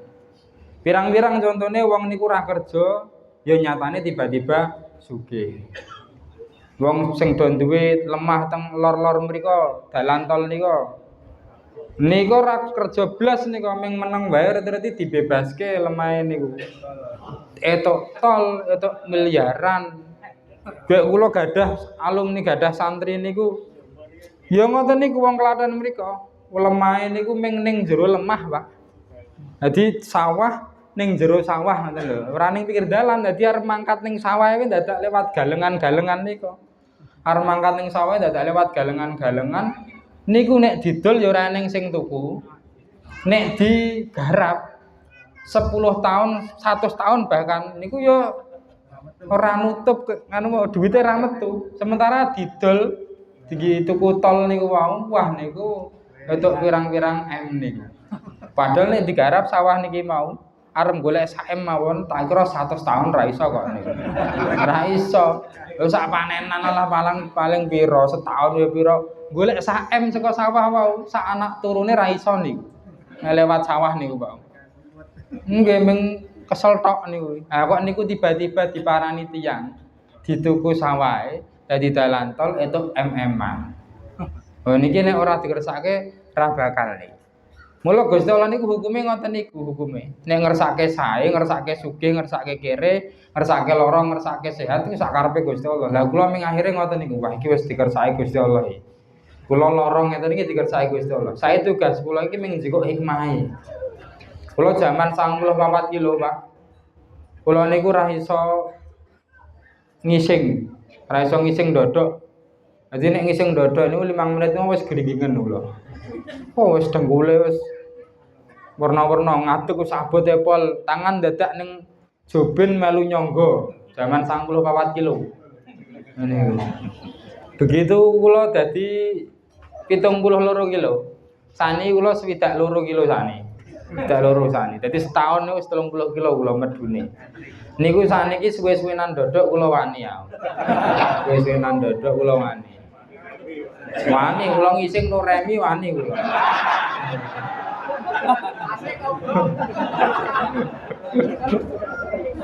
Pirang-pirang contone wong niku ora kerja, ya nyatane tiba-tiba sugih. Wong sing do duwe lemah teng lor-lor mriku, dalan tol niku. Niku ora kerja blas niku ming meneng wae reti-reti dibebaske lemahe niku. Etok tol, etok miliaran. Gek kula gadah alumni gadah santri niku. Ya ngoten niku wong Klaten mriku. Lemahe niku ming ning jero lemah, Pak. Dadi sawah ning jero sawah ngoten lho. Ora ning pinggir dalan, dadi arep mangkat ning sawah kuwi dadak lewat galengan-galengan niku. Arep mangkat ning sawah dadak lewat galengan-galengan. Niku nek didol ya ora ning sing tuku. Nek digarap 10 tahun, 100 tahun bahkan niku ya ora nutup nganu duwite ra metu. Sementara didol tuku tol niku wah niku entuk pirang-pirang M niku. Padahal nek digarap sawah niki mau arep golek sak M mawon tak kira 100 tahun ra iso kok niku. Ra iso. Lho sak panenan lah paling pira setahun ya pira. Golek sak M saka sawah wau, sak anak turune ra iso niku. Lewat sawah niku, Pak. Nggih ming kesel tok niku. Ha kok niku tiba-tiba diparani tiyang dituku sawahe dadi dalan tol entuk MM-an. Oh niki nek ora dikersake ra bakal nih. Mula Gusti Allah niku hukume ngoten niku hukume. Nek ngersake sae, ngersake sugih, ngersake kere, ngersake lara, ngersake sehat iku sak karepe Gusti Allah. Lah kula ming akhire ngoten niku. Wah iki wis dikersake Gusti Allah iki. Kula lara ngeten iki dikersake Gusti Allah. Sae tugas kula iki ming njiko hikmahe. Kula jaman 94 kilo, Pak. Kula niku ra iso ngising. Ra iso ngising dodok. Dadi nek ngising dodok niku 5 menit wis gringgingen kula. Oh wis dengkule wis warna-warna ngadeg wis abot pol, tangan dadak ning joben melu nyangga. Jaman 94 kilo. Ngene. Begitu kula dadi 72 kilo. Sani kula 72 kilo sani. 72 sani. Dadi setahun niku wis 30 kilo kula medune. Niku saniki suwe-suwenan dodok kula wani ya. Suwe-suwenan dodok kula wani. Wani kula ngising Nuremi wani kula.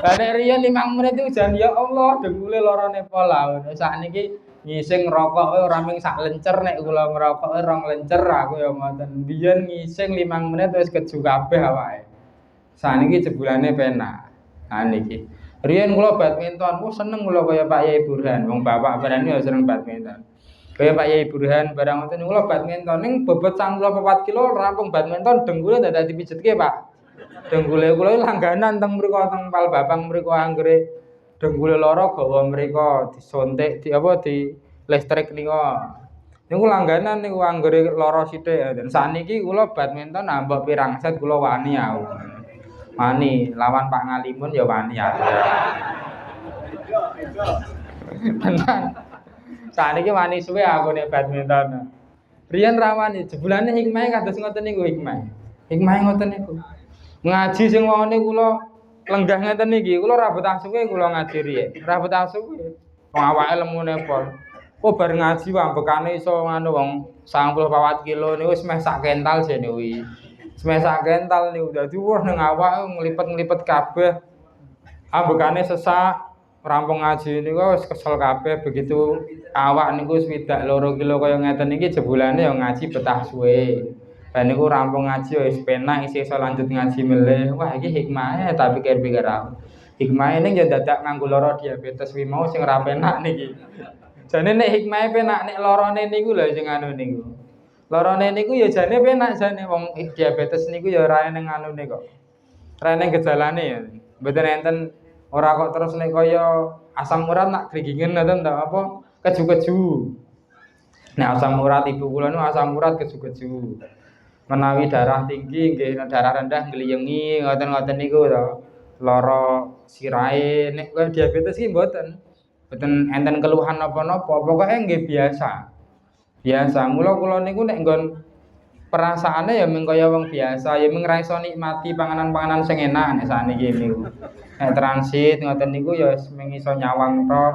Nek riyen 5 menit itu jan ya Allah dengkule larane pola. Sakniki ngising rokok ora ming sak lencer nek kula ngerokok 2 lencer aku ya ngoten. Biyen ngising 5 menit wis keju kabeh awake. Sakniki jebulane penak. Ha niki. Riyen kula badminton, seneng kula kaya Pak Yai Burhan. Wong bapak barane ya seneng badminton. Kaya Pak Yai Burhan barang ngoten kula badminton ning bobot 94 kilo rampung badminton dengkule dadak dipijetke, Pak. Dengkule kula langganan teng mriku teng Palbabang mriku anggere dengkule lara gawa mriku disontek di listrik niku. Niku langganan niku anggere lara sithik. Dan saniki kula badminton mbok pirang set kula wani aku. Wani lawan Pak Ngalimun ya wani aku. Tenan. Saniki wani suwe aku nek badminton. Riyen rawani jebulane hikmahe kados ngoten niku hikmah. Hikmahe ngoten niku. Ngaji sing wone kula lenggah ngeten iki, kula ra betah suwe kula ngaji riyen. Ra betah suwe. Wong awake lemune pol. Oh bar ngaji wambekane iso ngono wong 94 kilo niku wis meh sak kental jene kuwi. Wis meh sak kental niku dadi wah ning awake nglipet-nglipet kabeh. Ambekane sesak rampung ngaji niku wis kesel kabeh begitu awak niku 72 kilo kaya ngeten iki jebulane ya ngaji betah suwe. Dan niku rampung ngaji wis penak isih iso lanjut ngaji meleh. Wah iki hikmahe tak pikir-pikir aku. Hikmahe ning ya dadak nganggo lara diabetes wi mau sing ora penak niki. Jane nek hikmahe penak nek larane niku lho sing anu niku. Larane niku ya jane penak jane wong diabetes niku ya ora eneng anune kok. Ora eneng gejalane ya. Mboten enten ora kok terus nek kaya asam urat nak grigingen ngoten ta apa keju-keju. Nek asam urat ibu kula niku asam urat keju-keju. Menawi darah tinggi nggih darah rendah nggliyengi ngoten-ngoten niku to. Lara sirahe nek kaya diabetes iki mboten. Mboten enten keluhan napa-napa, pokoke nggih biasa. Biasa, mula kula niku nek nggon perasaane ya mung kaya wong biasa, ya mung ra iso nikmati panganan-panganan sing enak nek sakniki niku. Nek transit ngoten niku ya mung iso nyawang tok.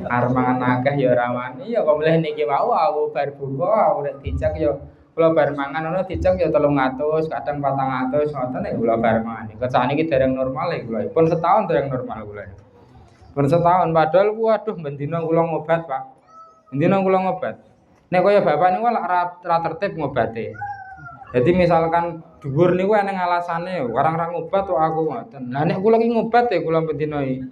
Arep mangan akeh ya ora wani, ya kok mleh niki wau aku bar buka aku nek dicek ya kula bar mangan ngono dicek ya 300, kadang 400 ngoten nek kula bar mangan. Kok sakniki dereng normal ya kula. Pun setahun dereng normal kula. Pun setahun padahal waduh ben dina kula ngobat, Pak. Dina kula ngobat. Nek kaya bapak niku lak ra tertib ngobate. Jadi misalkan dhuwur niku eneng alasane, warang ra ngobat kok aku ngoten. Lah nek kula ki ngobat ya kula ben dina iki.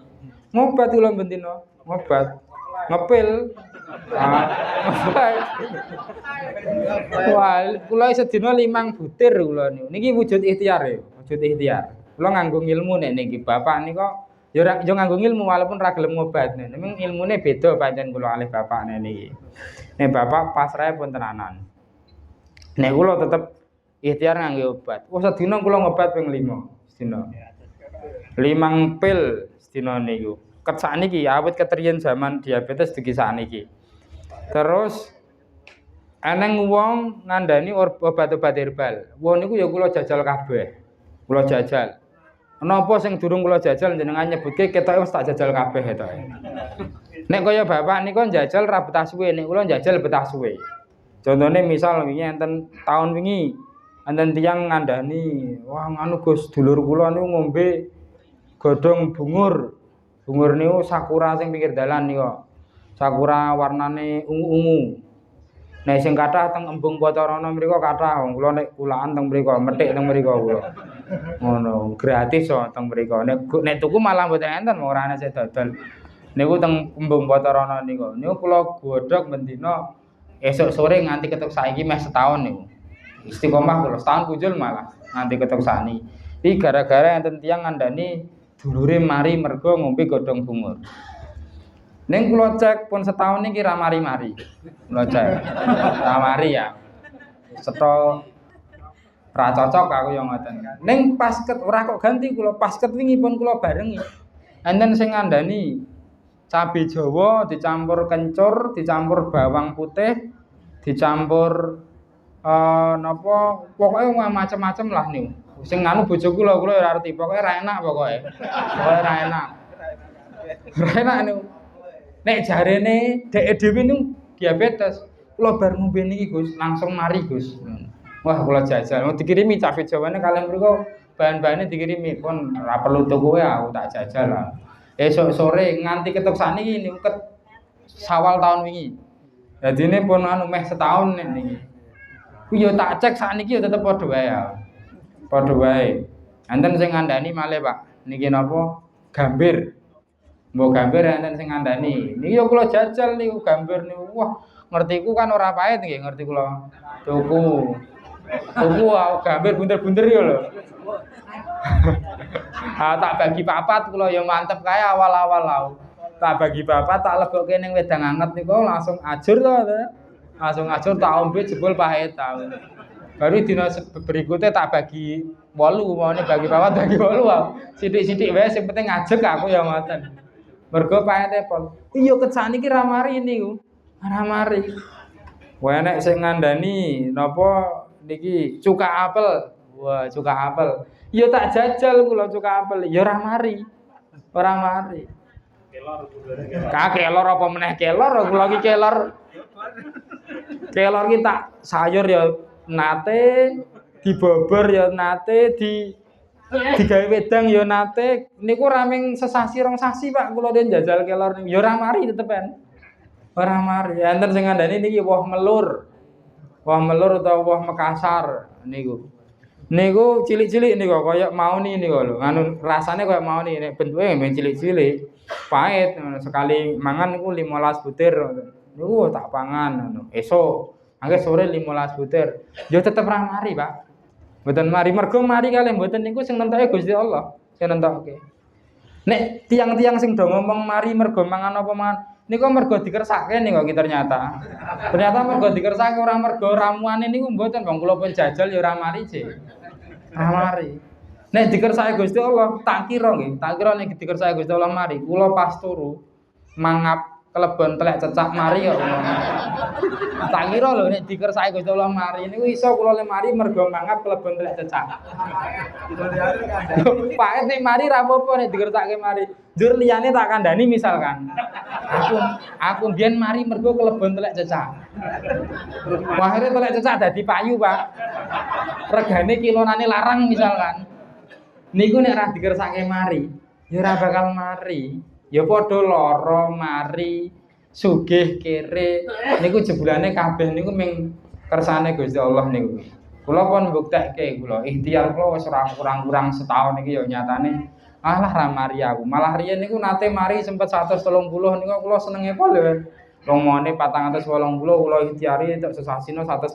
Ngobat kula ben dina, ngobat. Ngepil. Wah, kula sedina 5 butir kula niku. Niki wujud ikhtiar ya, wujud ikhtiar. Kula nganggo ilmu nek niki bapak nika ya nganggo ilmu walaupun ra gelem ngobat. Memang ilmune beda pancen kula alih bapak niki. Nek bapak pasrahe pun tenanan. Nek kula tetep ikhtiar nganggo obat. Wah sedina kula ngobat ping 5 sedina. 5 pil sedina niku. Ket sakniki awit ketriyen zaman diabetes dugi sakniki. Terus eneng wong ngandani obat-obat herbal. Wong niku ya kula jajal kabeh. Kula jajal. Napa sing durung kula jajal jenengan nyebutke ketoke wis tak jajal kabeh ketoke. Nek kaya bapak niku njajal ra betah suwe, nek kula njajal betah suwe. Contone misal wingi enten taun wingi enten tiyang ngandani, wah nganu Gus, dulur kula niku ngombe godhong bungur. Bungur niku sakura sing pinggir dalan niku. Sakura warnane ungu-ungu. Nek sing kathah teng Embung Pacarana mriku kathah, kula nek kulaan teng mriku, methik teng mriku kula. Ngono, gratis kok teng mriku. Nek tuku malah mboten enten, ora ana sing dodol. Niku teng Embung Pacarana niku. Niku kula godhog mendina esuk sore nganti ketuk saiki meh setahun niku. Istiqomah kula, setahun punjul malah nganti ketuk sakniki. Iki gara-gara enten tiyang ngandani dulure mari mergo ngombe godhong bungur. Ning kula cek pun setahun niki ra mari-mari. Kula cek. Ra mari ya. Setho ra cocok aku yang ngoten kan. Ning pas ora kok ganti kula pas wingi pun kula barengi. Enten sing ngandani cabe Jawa dicampur kencur, dicampur bawang putih, dicampur napa pokoke macam-macam lah niku. Sing nganu bojo kula ora ngerti, pokoke ra enak pokoke. Pokoke ra enak. Ra enak niku. Nek jarene dhek dhewe niku diabetes, kula bar ngombe niki Gus, langsung mari Gus. Wah, kula jajal. Mau dikirimi cabe Jawane kalian mriku bahan-bahane dikirimi pun ora perlu tuku aku tak jajal lah. Esok sore nganti ketuk sakniki niku ket Sawal tahun wingi. Dadine pun anu meh setahun nek niki. Ku yo tak cek sakniki yo tetep padha wae ya. Padha wae. Enten sing ngandani malih, Pak. Niki napa? Gambir. Mbok gambir enten sing ngandani. Niki yo kula jajal niku gambir niku. Wah, ngertiku kan ora pahit nggih, ngerti kula. Tuku gambir bunter-bunter yo lho. Tak bagi papat kula ya mantep kae awal-awal lau. Tak bagi papat tak lebokke ning wedang anget niku langsung ajur to. Langsung ajur tak ombe jebul pahit ta. Baru dina berikutnya tak bagi 8, mauane bagi papat bagi 8 wae. Sithik-sithik wae sing penting ngajeg aku ya ngoten. Mergo pahite pol. Iya kesan iki ra mari niku. Ra mari. Wae nek sing ngandani napa niki cuka apel. Wah, cuka apel. Ya tak jajal kula cuka apel, ya ora mari. Ora mari. Kelor. Kelor apa meneh kelor, kula iki kelor. Kelor ki tak sayur ya nate, dibobor ya nate, digawe wedang ya nate. Niku raming sesasi rong sasi Pak kula den jajal kelor niku. Ya ora mari tetepan. Ora mari. Enten sing ngandani niki woh melur. Woh melur utawa woh Makassar niku. Niku cilik-cilik niku kaya mauni niku lho. Anu rasane kaya mauni nek bentuke men cilik-cilik. Pahit sekali mangan niku 15 butir. Niku tak pangan anu. Esuk Angge sore 15 butir. Yo tetep ra mari, Pak. Mboten mari. Mergo mari kalih mboten niku sing nentoke Gusti Allah, sing nentoke. Nek tiang-tiang sing do ngomong mari mergo mangan apa mangan, niku mergo dikersake niku iki ternyata. Ternyata mergo dikersake ora mergo ramuane niku mboten, wong kula pun jajal ya ora mari sih. Ora mari. Nek dikersake Gusti Allah, tak kira nggih, tak kira nek dikersake Gusti Allah mari, kula pas turu mangap kelebon telek cecak mari kok. Tak kira lho nek dikersake Gusti Allah mari niku iso kula le mari mergo mangap kelebon telek cecak. Pak nek mari ra apa-apa nek dikersake mari. Jur liyane tak kandhani misalkan. Aku mbiyen mari mergo kelebon telek cecak. Akhire telek cecak dadi payu, Pak. Regane kilonane larang misalkan. Niku nek ra dikersake mari, ya ora bakal mari. Ya padha lara mari, sugih kere. Niku jebulane kabeh niku ming kersane Gusti Allah niku. Kula pun mbuktekke kula, ikhtiar kula wis ora kurang-kurang setahun iki ya nyatane alah ra mari aku. Malah riyen niku nate mari sempet 130 niku kula senenge pol. Lomone 480 kula ikhtiari entuk sesasina 130.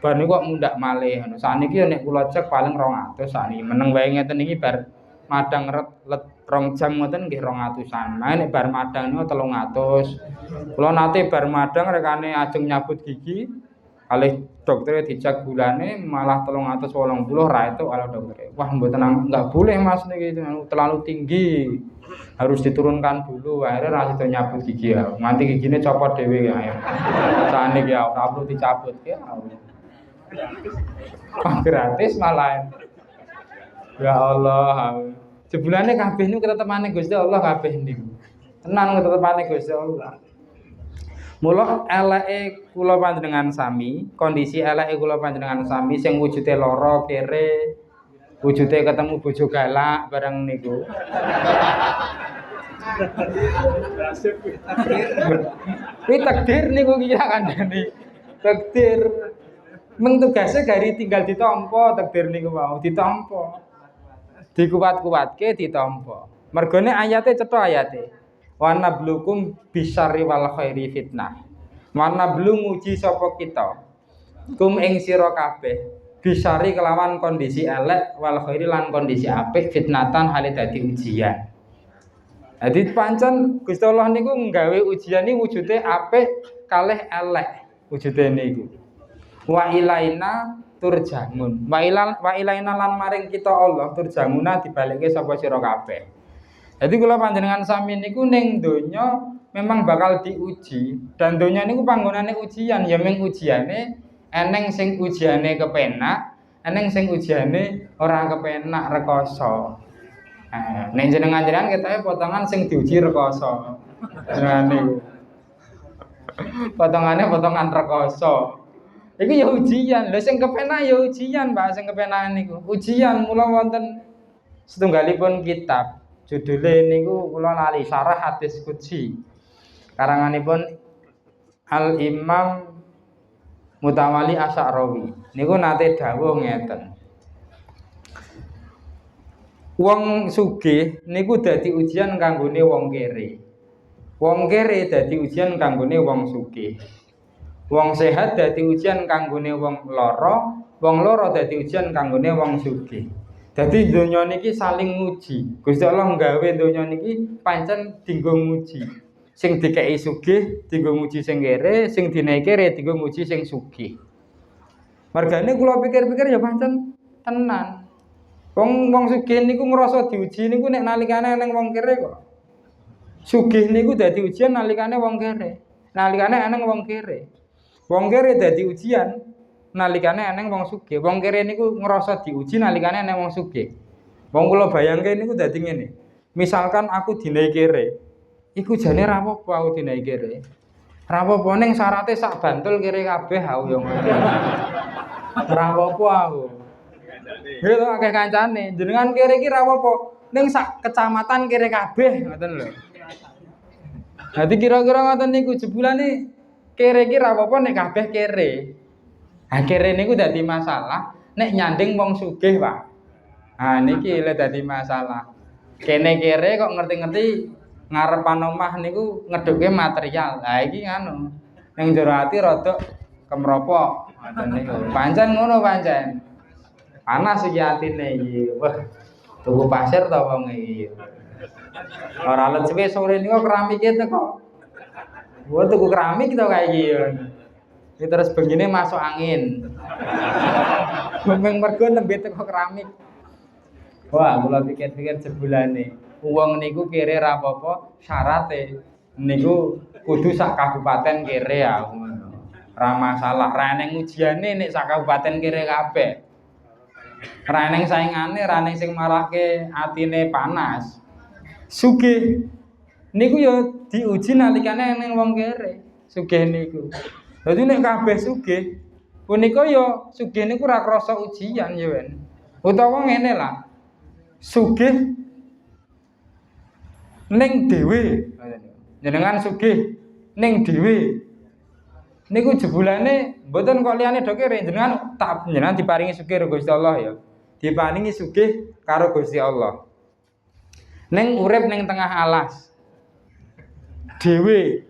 Bar niku kok mundak malih. Saniki nek kula cek paling 200 sakniki. Meneng wae ngeten iki bar madang let 2 jam ngoten nggih 200-an. Nah nek bar madang niku 300. Kula nate bar madang rekane ajeng nyabut gigi kalih dokter dicek gulane malah 380 ra etuk kalau dokter. Wah mboten enggak boleh Mas niki terlalu tinggi. Harus diturunkan dulu. Akhirnya ra sido nyabut gigi ya. Nganti gigine copot dhewe ya. Saniki ya ora perlu dicabut ya. Gratis malah. Ya Allah. Jebulane kabeh niku ketetepane Gusti Allah kabeh niku. Tenan ketetepane Gusti Allah. Mula eleke kula panjenengan sami, kondisi eleke kula panjenengan sami sing wujude lara kere, wujude ketemu bojo galak bareng niku. Kuwi takdir niku kira kandhane. Takdir. Meng tugase gari tinggal ditampa takdir niku mau ditampa. Dikuat-kuatke ditampa. Mergone ayate cetha ayate. Wa nablukum bisyarri wal khairi fitnah. Wa nablu nguji sapa kita. Kum ing sira kabeh bisyarri kelawan kondisi elek wal khairi lan kondisi apik fitnatan hale dadi ujian. Jadi pancen Gusti Allah niku nggawe ujian iki wujude apik kalih elek wujude niku. Wa ilaina turjangun. Wa ilaina lan maring kita Allah turjanguna dibalikke sapa sira kabeh. Jadi kula panjenengan sami niku ning donya memang bakal diuji dan donya niku panggonane ujian ya mung ujiane eneng sing ujiane kepenak, eneng sing ujiane ora kepenak rekoso. Nek jenengan-jenengan ketoke potongan sing diuji rekoso. Jenengan niku. Potongane potongan rekoso. Iku ya ujian. Lha sing kepenak ya ujian, Pak, sing kepenak niku. Ujian mula wonten setunggalipun kitab. Judule niku kula lali Syarah Hadis Qudsi. Karanganipun Al Imam Mutawali Asy'arawi. Niku nate dawuh ngeten. Wong sugih niku dadi ujian kanggone wong kere. Wong kere dadi ujian kanggone wong sugih. Wong sehat dadi ujian kanggone wong lara, wong lara dadi ujian kanggone wong sugih. Dadi donya niki saling nguji. Gusti Allah nggawe donya niki pancen dienggo nguji. Sing dikeki sugih dienggo nguji sing kere, sing dinae kere dienggo nguji sing sugih. Margane kula pikir-pikir ya pancen tenan. Wong sugih niku ngrasa diuji niku nek nalikane eneng wong kere kok. Sugih niku dadi ujian nalikane wong kere. Nalikane eneng wong kere. Wong kere dadi ujian nalikane eneng wong sugih. Wong kere niku ngrasa diuji nalikane eneng wong sugih. Wong kula bayangke niku dadi ngene. Misalkan aku dinae kere, iku jane ra apa aku dinae kere. Ra apa ning syaraté sak Bantul kere kabeh aku yo ngono. Ra apa aku. Gitu akeh kancane. Jenengan kere iki ra apa ning sak kecamatan kere kabeh ngoten lho. Dadi kira-kira ngoten niku jebulane kere iki ra apa-apa nek kabeh kere. Ha kere niku dadi masalah nek nyanding wong sugih, Pak. Ha niki lho dadi masalah. Kene kere kok ngerti-ngerti ngarepan omah niku ngeduke material. Lah iki nganu. Ning jero ati rada kemropok. Ngoten niku. Pancen ngono pancen. Panas iki atine iki. Wah, tuku pasir to wong iki. Ora let suwe sore niku keramike teko. Wah, tuku keramik to kae iki. Iki terus bengine masuk angin. Memang mergo nembe teko keramik. Wah, kula pikir-pikir jebulane. Wong niku kere ra apa-apa, syarate niku kudu sak kabupaten kere ya. Ra masalah, ra ning ujiane nek sak kabupaten kere kabeh. Ra ning saingane, ra ning sing marake atine panas. Sugih niku ya diuji nalikane ning wong kere. Sugih niku. Dadi nek kabeh sugih, punika ya sugih niku ora krasa ujian ya wen. Utawa ngene lah. Sugih ning dhewe. Jenengan sugih ning dhewe. Niku jebulane mboten kok liyane do kere jenengan diparingi sugih karo Gusti Allah ya. Diparingi sugih karo Gusti Allah. Ning urip ning tengah alas. Dhewe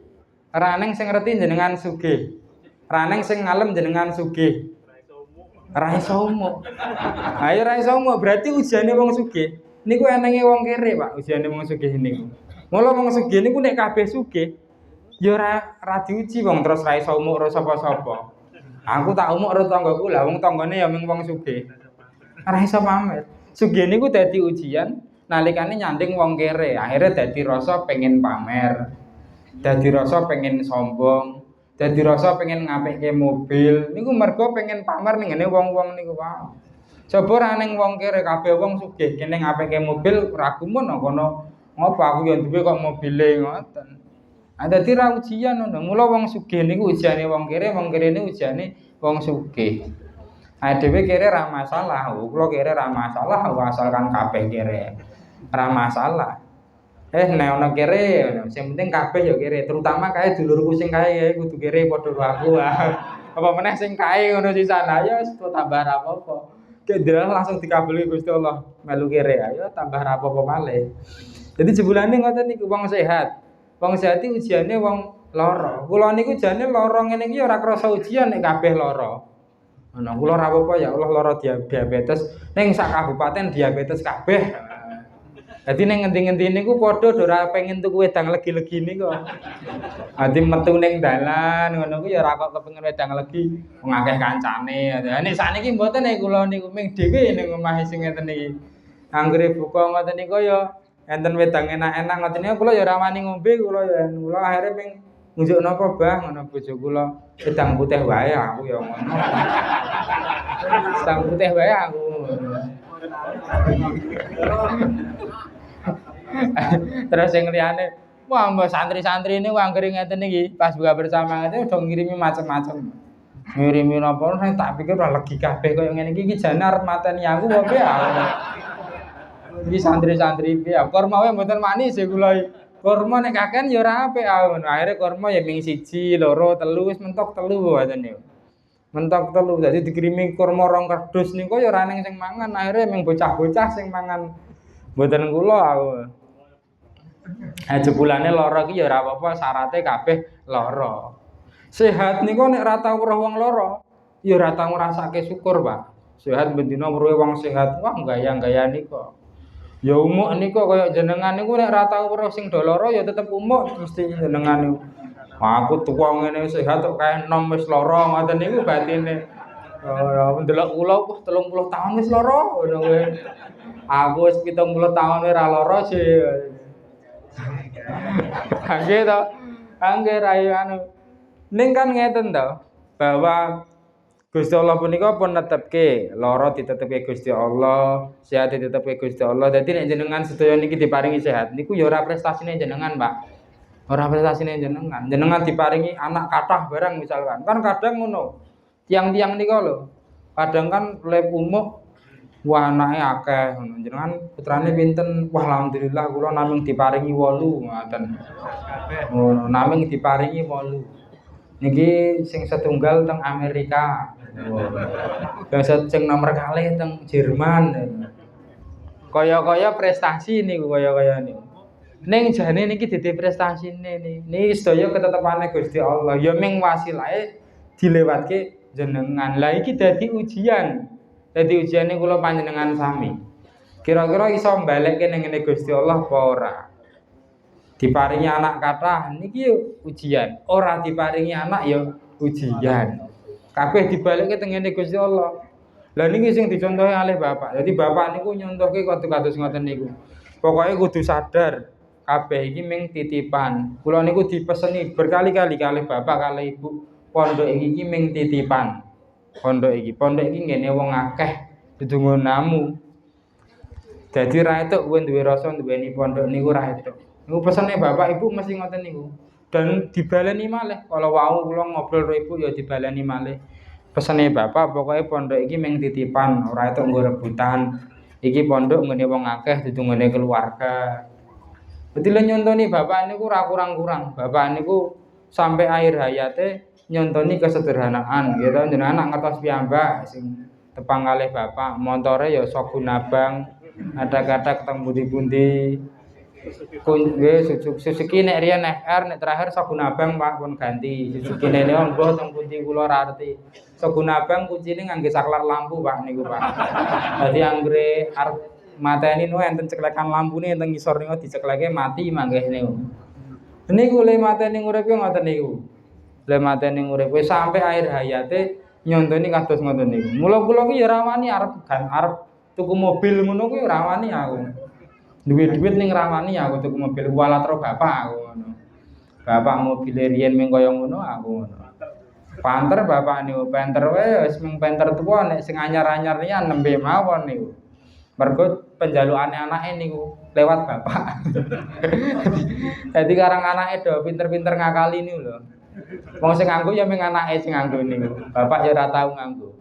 ra ning sing ngerti jenengan sugih. Ra ning sing ngalem jenengan sugih. Ra iso umuk. Ayo ra iso umuk berarti ujiane wong sugih. Niku enenge wong kere, Pak, ujiane wong sugih niku. Mula wong sugih niku nek kabeh sugih ya ora diuji wong terus ra iso umuk karo sapa-sapa. Aku tak umuk karo tanggoku, lah wong tanggane ya mung wong sugih. Ora iso pamer. Sugih niku dadi ujian nalikane nyanding wong kere. Akhire dadi rasa pengen pamer. Dadi rasa pengen sombong. Dadi rasa pengen ngapikke mobil, niku mergo pengen pamer ning ngene wong-wong niku wae. Coba ra ning wong kere kabeh wong sugih kene ngapikke mobil ra gumun kono ngopo aku ya duwe kok mobile ngoten. Ah dadi ra ujian ngono. Mula wong sugih niku ujiane wong kere niku ujiane wong sugih. Ah dhewe kere ra masalah, kula kere ra masalah asalkan kabeh kere. Ra masalah. Nek ana kere, sing penting kabeh ya kere, terutama kae dulurku sing kae kudu kere padha karo aku. Apa meneh sing kae ngono sisan, ya wis tambah ra apa-apa. Kek ndelok langsung dikabuli Gusti Allah, melu kere ayo tambah ra apa-apa malih. Jadi jebulane ngoten niku wong sehat. Wong sehat iki ujiane wong lara. Kula niku jane lara ngene iki ora krasa ujian nek kabeh lara. Ngono, kula ra apa-apa ya Allah lara diabetes, ning sak kabupaten diabetes kabeh. Dadi ning ngendi-ngendi niku padha do ora pengen tuku wedang legi-legi niku. Dadi metu ning dalan ngono ku ya ora kok kepengin wedang legi, wong akeh kancane. Nek sakniki mboten nek kula niku ming dhewe ning omah sing ngeten iki. Anggere buka ngoten niku ya enten wedang enak-enak ngoten niku kula ya ora wani ngombe kula akhire ming ngunjuk napa Bah ngono bojo kula wedang putih wae aku ya ngono. Wedang putih wae aku. Terus yang liyane, wah mbok santri-santri ini anggere ngeten iki, pas buka bersama ngene udah ngirimi macam-macam. Ngirimi napa saya tak pikir ora legi kabeh koyo ngene iki jane arep mateni aku apa ya. Iki santri-santri piye? Kurma wae mboten manis ya kula. Kurma nek kaken ya ora apik ngono. Akhire kurma ya ming 1, 2, 3 wis mentok 3 ngoten niku. Mentok 3 dadi dikirimi kurma rong kardus niku ya ora ning sing mangan, akhire ming bocah-bocah sing mangan. Mboten kula aku. Jebulane lara iki ya ora apa-apa, syaraté kabeh lara. Sehat niku nek ora tau weruh wong lara, ya ora tau ngrasake syukur, Pak. Sehat bendina weruh wong sehat, wah gaya-gaya niku. Ya umuk niku kaya jenengan niku nek ora tau weruh sing do lara ya tetep umuk mesti jenengan niku. Wah, aku tuwa ngene sehat kok kae enom wis lara ngoten niku batine. Ndelok kula wah 30 tahun wis lara ngono kuwi. Aku wis 70 tahun ora lara sih. Kangge to. Kangge rayu anu. Ning kan ngeten to, bahwa Gusti Allah punika pun netepke lara ditetepke Gusti Allah, sehat ditetepke Gusti Allah. Dadi nek jenengan sedaya niki diparingi sehat niku ya ora prestasine jenengan, Pak. Ora prestasine jenengan. Jenengan diparingi anak kathah barang misalkan. Kan kadang ngono. Tiang-tiang nika lho. Kadang kan lep umuk wah anake akeh ngono. Jenengan putrane pinten? Wah alhamdulillah kula namung diparingi 8 ngoten. Ngono, namung diparingi 8. Niki sing setunggal teng Amerika. Sing nomor kalih teng Jerman. Kaya-kaya prestasi niku kaya-kaya niku. Ning jane niki dadi prestasine niki. Niki sedaya ketetepane Gusti Allah. Ya ming wasilahe dilewatke jenengan. Lah iki dadi ujian. Dadi ujiane kula panjenengan sami. Kira-kira iso mbalekke ning ngene Gusti Allah apa ora? Diparingi anak kathah niki ujian, ora diparingi anak ya ujian. Kabeh dibalekke teng ngene Gusti Allah. Lah niki sing dicontohi oleh Bapak. Jadi Bapak niku nyontohke kados ngoten niku. Pokoke kudu sadar kabeh iki mung titipan. Kula niku dipeseni berkali-kali kalih Bapak kalih Ibu, pondok iki mung titipan. Pondok iki ngene wong akeh dudu namu. Dadi ra etuk kowe duwe rasa duweni pondok niku ra etuk. Niku pesene Bapak Ibu mesti ngoten niku. Dan dibaleni malih. Kalau wau kula ngobrol karo Ibu ya dibaleni malih. Pesene Bapak pokoke pondok iki mung titipan, ora etuk nggo rebutan. Iki pondok ngene wong akeh dudu ngene keluarga. Dadi lha nyontoni Bapak niku ora kurang-kurang. Bapak niku sampai akhir hayate nyontoni kesederhanaan. Gitu jenengan anak ngertos piyambak sing tepang kalih Bapak, montore ya Sogunabang. Ada-ada ketemu pundi-pundi. Suzuki nek riyen FR nek terakhir Sogunabang Pak pun ganti. Suzuki nene monggo teng pundi kula ora arti. Sogunabang kuncine ngangge saklar lampu Pak niku Pak. Dadi anggere arep mateni niku enten ceklekan lampune enten ngisor niku dicekleke mati manggih niku. Niku le mateni uripe ngoten niku. Le mateni uripe sampai akhir hayate nyontoni kados ngoten niku. Mula kula ki ya rawani arep tuku mobil ngono kuwi rawani aku. Duit ning rawani aku tuku mobil kualat karo bapak aku ngono. Bapak mobile riyen mung kaya ngono aku ngono. Panter bapak niku penter wae wis mung penter tuwa nek sing anyar-anyar liyan nembe mawon niku. Mergo penjalukane anake niku lewat bapak. Dadi karang anake do pinter-pinter ngakali niku lho. Wong sing nganggo ya mung anake sing nganggo niku. Bapak ya ora tau nganggo.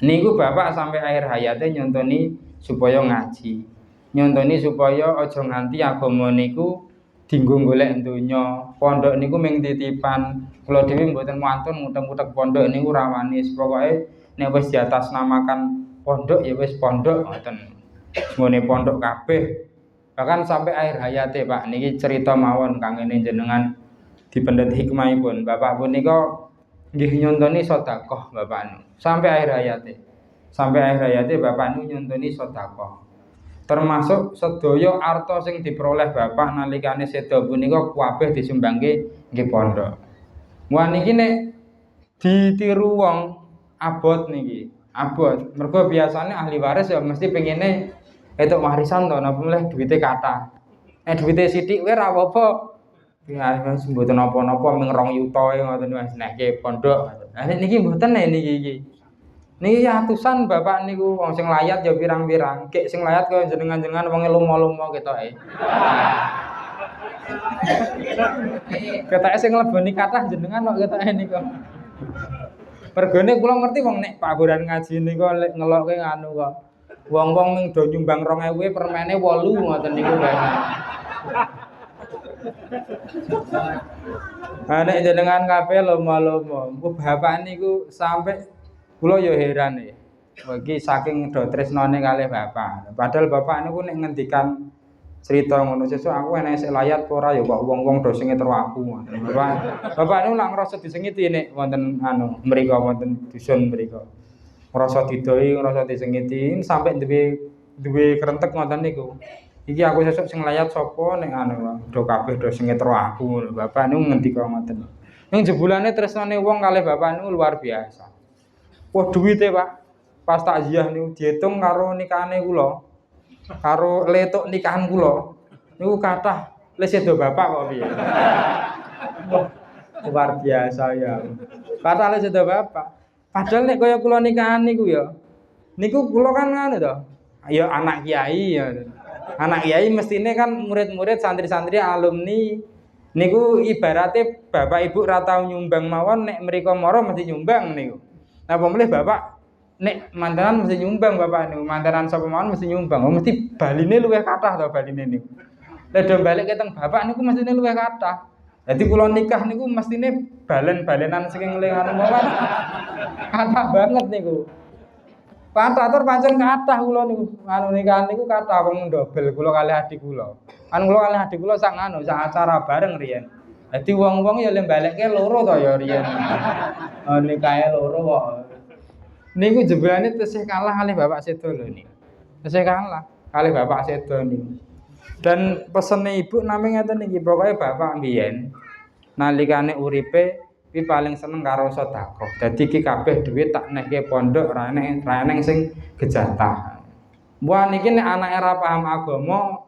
Niku bapak sampai akhir hayate nyontoni supaya ngaji. Nyontoni supaya aja nganti agama niku dienggo golek donya. Pondok niku mung titipan. Kula dhewe mboten wantun ngutek-utek pondok niku rawani. Pokoke nek wis diatasnamakan pondok ya wis pondok ngoten. Ngene pondok kabeh. Bahkan sampai akhir hayate Pak niki cerita mawon kangene jenengan dipendhet hikmahipun. Bapak punika nggih nyontoni sedekah bapak niku sampai akhir hayate. Sampai akhir hayate bapak niku nyontoni sedekah. Termasuk sedaya arta sing diperoleh bapak nalikane seda punika kabeh disumbangke nggih pondok. Wah niki nek ditiru wong abot niki. Abot. Mergo biasane ahli waris ya mesti pengine entuk warisan to napa meneh duwite kathah. Nek duwite sithik wae ra apa-apa. Ya wis mboten napa-napa mung 2 yuta ngoten wis nehke pondok. Lah niki mboten niki iki. Niki atusan bapak niku wong sing layat ya pirang-pirang. Kek sing layat kaya jenengan-jenengan wonge lomo-lomo ketoke. Ketoke sing ngleboni kathah jenengan kok ketoke niku. Pergone kula ngerti wong nek paburan ngaji niku lek ngelokke nganu kok. Wong-wong ning do nyumbang 2000 permene 8 ngoten niku biasa. Nek jenengan kabeh lomo-lomo, bapak niku sampai kula ya heran ya. Iki saking do tresnane kalih bapak. Padahal bapak niku nek ngendikan cerita ngono sesuk aku enek sik layat apa ora ya kok wong-wong do sengit karo aku. Bapak niku lak ngrasa disengiti nek wonten anu mriku wonten dusun mriku. Ngrasa didoi, ngrasa disengiti sampai duwe krentek ngoten niku. Iki aku sesuk sing layat sapa nek anu do kabeh do sengit karo aku. Bapak niku ngendika ngoten. Ning jebulane tresnane wong kalih bapak niku luar biasa. Wah duwite Pak, pas takziah niku diitung karo nikahane kula. Karo letuk nikahan kula. Niku kathah le sedo bapak kok piye. Luar biasa ya. Kathah le sedo bapak. Padahal nek kaya kula nikahan niku ya. Niku kula kan ngono to. Ya anak kiai ya. Anak kiai mestine kan murid-murid santri-santri alumni niku ibarate bapak ibu ra tau nyumbang mawon nek mriko mara mesti nyumbang niku. Apa meneh bapak nek mantenan mesti nyumbang bapak niku, mantenan sapa mawon mesti nyumbang. Oh mesti baline luwih kathah to baline niku. Lah do balik keteng bapak niku mestine luwih kathah. Dadi kula nikah niku mestine balen-balenan saking anu mawon. Kathah banget niku. Kathah tur pancen kathah kula niku. Anu nikahan niku kathah wong ndobel kula kalih adik kula. Kan kula kalih adik kula sak anu sak acara bareng riyen. Dadi wong-wong ya le balekke loro to ya riyen. Nikahe loro kok. Niku jebrane tesih kalah kalih bapak sedo lho niku. Tesih kalah kalih bapak sedo niku. Dan pesene ibu nami ngeten iki, pokoke bapak mbiyen nalikane uripe iki paling seneng karo sedekah. Dadi iki kabeh dhuwit tak nehke pondok ra eneng sing gejatah. Wah niki nek anake ra paham agama,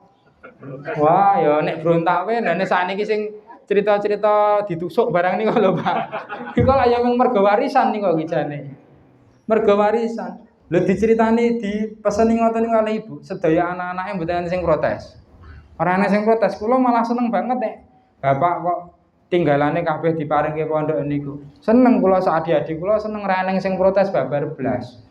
wah ya nek brontak wae nek sakniki sing cerita-cerita ditusuk barang niku lho, Pak. Iku lak ya mergo warisan niku kijane. Mergo warisan. Lho diceritani dipeseni ngoten niku kali ibu, sedaya anak-anake mboten sing protes. Ora ana sing protes, kula malah seneng banget nek bapak kok tinggalane kabeh diparingke pondok niku. Seneng kula sak adik-adik kula seneng ra ana sing protes babar blas.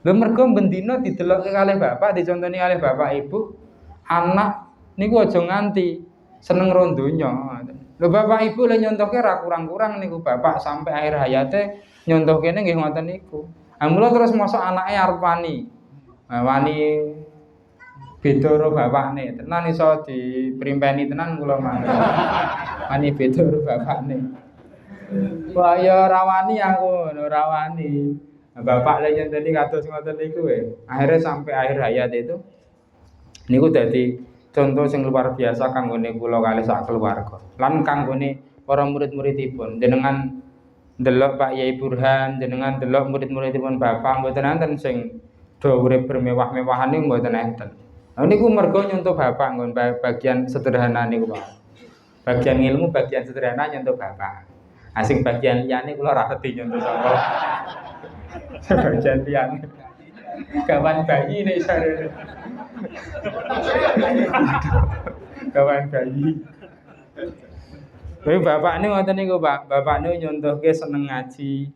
Lho mergo bendina didelokke kalih bapak, dicontoni kalih bapak ibu, anak niku aja nganti seneng ro donya. Lho bapak ibu le nyontohke ra kurang-kurang niku bapak sampai akhir hayate nyontohke nggih ngoten niku. Mula terus mosok anake arep wani. Wani beda karo bapakne, tenan iso diprimpeni tenan kula mangke. Wani beda karo bapakne. Wah ya ora wani aku, ora wani. Bapak lha nyenteni kados ngoten niku akhirnya sampai akhir hayat itu niku dadi contoh sing luar biasa kanggone kula kalih sak keluarga. Lan kanggone para murid-muridipun jenengan ndelok Pak Yai Burhan, jenengan ndelok murid-muridipun Bapak mboten enten sing do urip bermewah-mewahan niku mboten enten. Nah niku mergo nyontoh Bapak nggon bagian sederhana niku Pak. Bagian ilmu, bagian sederhana nyontoh Bapak. Asing bagian liyane kula ora ngerti nyontoh sapa. Bagian liyane. Kawan bayi nek sare. Kawan bayi. Tapi bapak niku ngoten niku Pak. Bapak niku nyontohke seneng ngaji.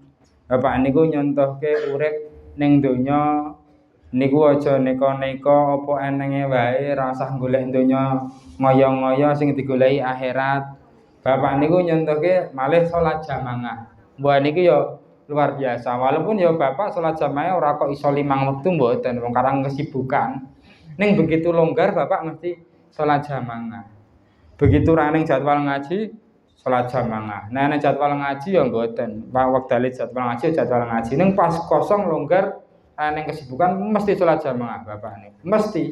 Bapak niku nyontohke urip ning donya niku aja neka-neka apa enenge wae, ra usah golek donya ngoyo-ngoyo sing digoleki akhirat. Bapak niku nyontohke malih salat jamaah. Wah niki ya luar biasa. Walaupun ya bapak salat jamaah ora kok iso 5 wektu mboten, wong karang kesibukan. Ning begitu longgar bapak mesti salat jamaah. Begitu raning jadwal ngaji salat jamaah. Nah nek jadwal ngaji ya mboten. Pak wektale jadwal ngaji jadwal ngaji. Ning pas kosong longgar raning kesibukan mesti salat jamaah bapak niku. Mesti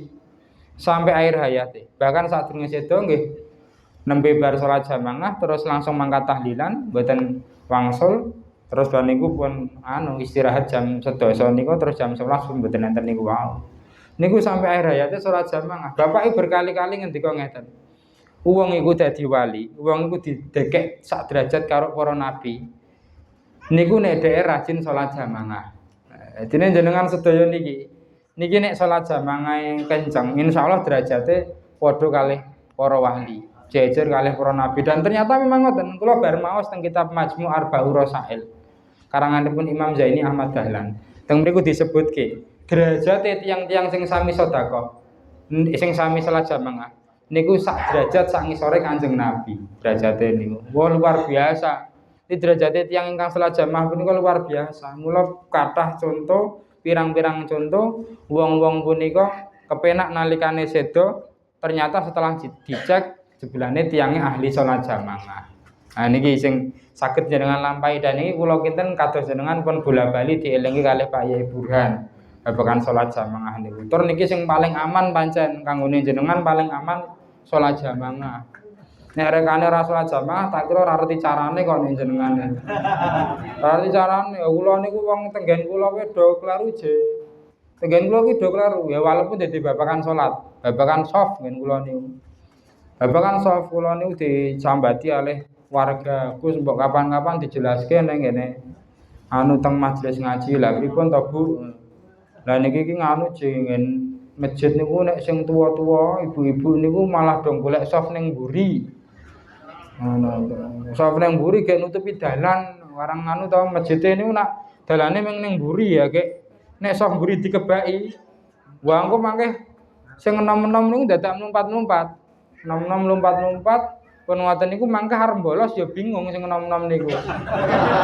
sampai akhir hayate. Bahkan saat durunge sedo nggih nembe bar salat jamaah terus langsung mangkat tahlilan mboten wangsul. Terus bar niku pun istirahat jam 11 niku terus jam 11 pun mboten enten niku wau. Niku sampai akhir hayate salat jamaah. Bapak iku berkali-kali ngendika ngeten. Wong iku dadi wali, wong iku didekek sak derajat karo para nabi. Niku nek dhek rajin salat jamaah. Dene jenengan sedaya niki nek salat jamaah kenceng, insyaallah derajate padha kalih para wali, jejer kalih para nabi dan ternyata memang ngoten. Kula bar maos teng kitab Majmu' Arba'ur Rasail. Karanganipun Imam Zaini Ahmad Dahlan. Teng mriku disebutke derajate tiyang-tiyang sing sami sedekah, sing sami salat jamaah niku sak derajat sak ngisore Kanjeng Nabi. Derajate niku wah luar biasa. Di derajate tiyang ingkang salat jamaah punika luar biasa. Mula kathah contoh, pirang-pirang contoh wong-wong punika kepenak nalikane sedo ternyata setelah dicek jebulane tiyange ahli salat jamaah. Nah niki sing saged jenengan lampahi dan niki kula kinten kados jenengan pun bola-bali dielingi kalih Pak Yai Burhan. Babagan salat jamaah niku. Tur niki sing paling aman pancen kanggone jenengan paling aman salat jamaah. Nek rekane ora salat jamaah tak kira ora ngerti carane kok nek jenengan. Ora ngerti carane. Kula niku wong tenggen kula kuwi do kleru je. Tenggen kula kuwi do kleru ya walaupun dadi babagan salat, babagan shaf ngen kula niku. Babagan shaf kula niku dicambati oleh warga Gus mbok kapan-kapan dijelaske ning ngene teng majelis ngaji lha pripun to Bu. Lah niki iki jengen masjid niku nek sing tuwa-tuwa ibu-ibu niku malah dong golek shaf ning mburi. Shaf ning mburi gek nutupi dalan warang to masjid niku nak dalane mung ning mburi ya gek nek shaf mburi dikebaki. Wah engko mangke sing enom-enom niku dadak mlumpat-mlumpat. Enom-enom lompat-lompat pun ngoten niku mangke arep bolos ya bingung sing enom-enom niku.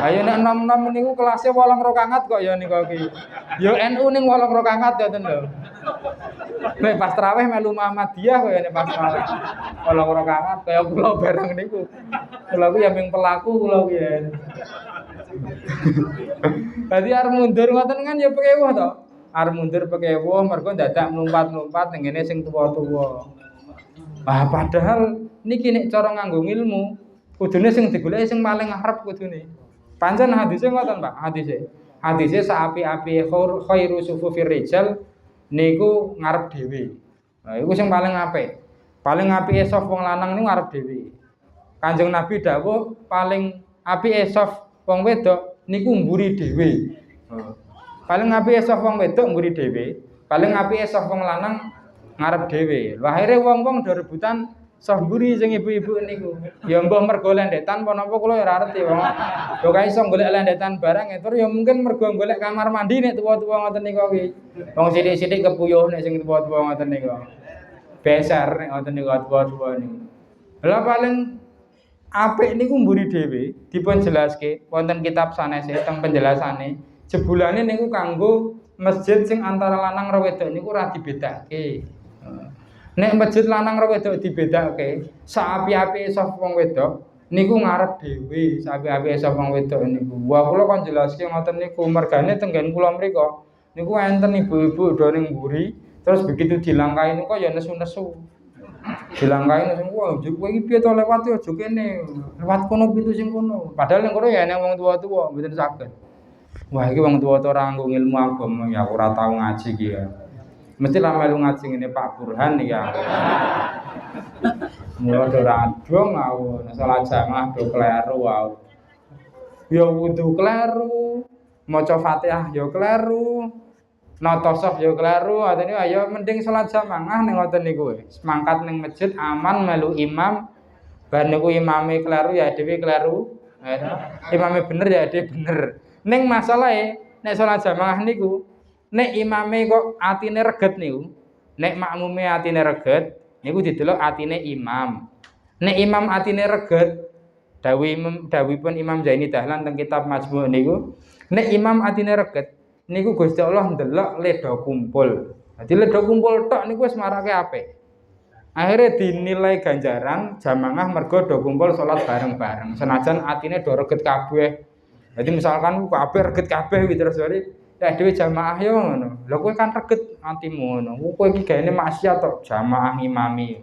Ayo nek enom-enom niku kelasé 8 rakaat kok ya niku iki. Ya NU ning 8 rakaat ya ten lho. Nek pas tarawih melu Muhammadiyah kaya pas tarawih. Kalau rakaat kaya kula bareng niku. Kula ku ya ming pelaku kula ku ya. Dadi arep mundur ngoten kan ya pekewuh to. Arep mundur pekewuh mergo dadak mlumpat-mlumpat ning ngene sing tuwa-tuwa. Ah padahal niki nek cara nganggo ilmu kudune sing digoleki sing paling ngarep kudune. Pancen hadise ngoten, Pak, hadise. Hadise saapi-api khairu sufufir rijal niku ngarep dhewe. Nah, iku sing paling apik. Paling apike soft wong lanang niku ngarep dhewe. Kanjeng Nabi dawuh paling apike soft wong wedok niku mburi dhewe. Paling apike soft wong wedok mburi dhewe, paling apike soft wong lanang ngarep dhewe. Lha akhire wong-wong do rebutan soft mburi sing ibu-ibu niku. Ya mbah mergo lendetan apa napa kula ya ora ngerti wong. Yo kae iso golek lendetan barang tur ya mungkin mergo golek kamar mandi nek tuwa-tuwa ngoten niku kuwi. Wong sithik-sithik kepuyuh nek sing tuwa-tuwa ngoten niku. Besar nek ngoten niku tuwa-tuwa niku. Lah paling apik niku mburi dhewe dipun jelaske wonten kitab sanese teng penjelasane. Jebulane niku kanggo masjid sing antara lanang karo wedok niku ora dibedakake. Nek masjid lanang karo wedok dibedakake, saapi-apike sapa wong wedok niku ngarep dhewe, saapi-apike sapa wong wedok niku. Wah kula kon jelaske ngoten niku, mergane tenggen kula mriko niku enten ibu-ibu do ning mburi, terus begitu dilangkahi niku ya nesu-nesu. Dilangkahi nesu, wah kowe iki piye to lewat yo aja kene. Lewat kono pintu sing kono. Padahal ning kono ya ana wong tuwa-tuwa mboten saged. Wah iki wong tuwa-tuwa ora nganggo ilmu agama ya ora tau ngaji iki ya. Mesti ra melu ngaji ngene Pak Burhan iki ya. Mula ora adong aku salat jamaah do kleru wae. Ya wudu kleru, maca Fatihah ya kleru, nata shaf ya kleru, atene ayo mending salat jamaah ning ngoten niku. Mangkat ning masjid aman melu imam, bar niku imame kleru ya dhewe kleru. Imame bener ya dhewe bener. Ning masalahe nek salat jamaah niku nek imame kok atine reget niku, nek makmume atine reget niku didelok atine imam. Nek imam atine reget, dawuhipun Imam Zaini Dahlan teng kitab Majmu' niku, nek imam atine reget niku Gusti Allah ndelok leda kumpul. Dadi leda kumpul tok niku wis marake apik. Akhire dinilai ganjaran jamaah mergo do kumpul salat bareng-bareng. Senajan atine do reget kabeh. Jadi misalkan kabeh reget kabeh gitu terus ya dhewe jamaah yo ngono. Lha kowe kan reget atimu ngono. Kowe iki gaene maksiat tok jamaah imami.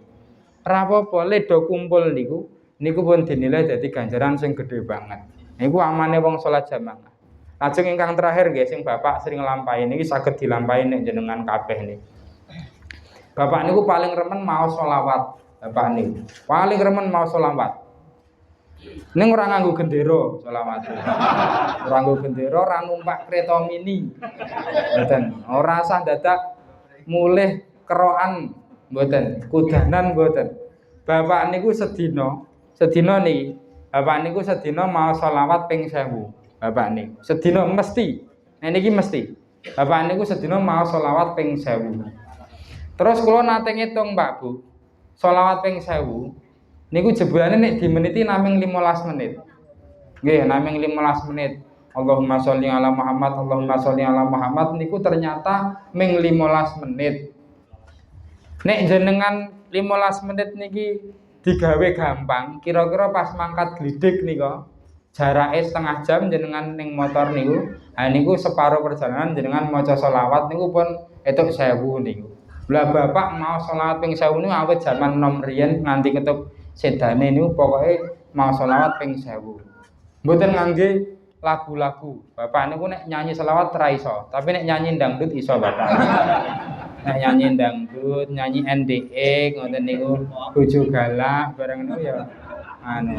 Ora apa-apa le do kumpul niku pun dinilai dadi ganjaran sing gedhe banget. Niku amane wong salat jamaah. Lajeng ingkang terakhir nggih sing Bapak sering lampahi niki saged dilampahi nek jenengan kabeh niki. Bapak niku paling remen maos selawat. Bapak niku paling remen maos selawat. Ning ora nganggo gendera selawat. Ora nganggo gendera, ora numpak kereta mini. Mboten. Ora usah dadak mulih kerokan mboten, kudanan mboten. Bapak niku sedina niki. Bapak niku sedina maos selawat ping 1000. Bapak niku sedina mesti. Nek niki mesti. Bapak niku sedina maos selawat ping 1000. Terus kula nate ngitung, Pak Bu. Selawat ping 1000 niku jebulane nek dimeniti namung 15 menit. Nggih, namung 15 menit. Allahumma sholli ala Muhammad, Allahumma sholli ala Muhammad niku ternyata ming 15 menit. Nek jenengan 15 menit niki digawe gampang, kira-kira pas mangkat glidik nika jarake setengah jam jenengan ning motor niku, ha niku separo perjalanan jenengan maca selawat niku pun etuk 1000 niku. Lah bapak mau selawat ping 1000 niku awet jaman nom riyen nganti ketuk sedane niku pokoke mau selawat ping 1000. Mboten ngangge lagu-lagu. Bapak niku nek nyanyi selawat ra iso, tapi nek nyanyi dangdut iso bapak. Nek nyanyi dangdut, nyanyi NDE ngoten niku, bojo galak bareng niku ya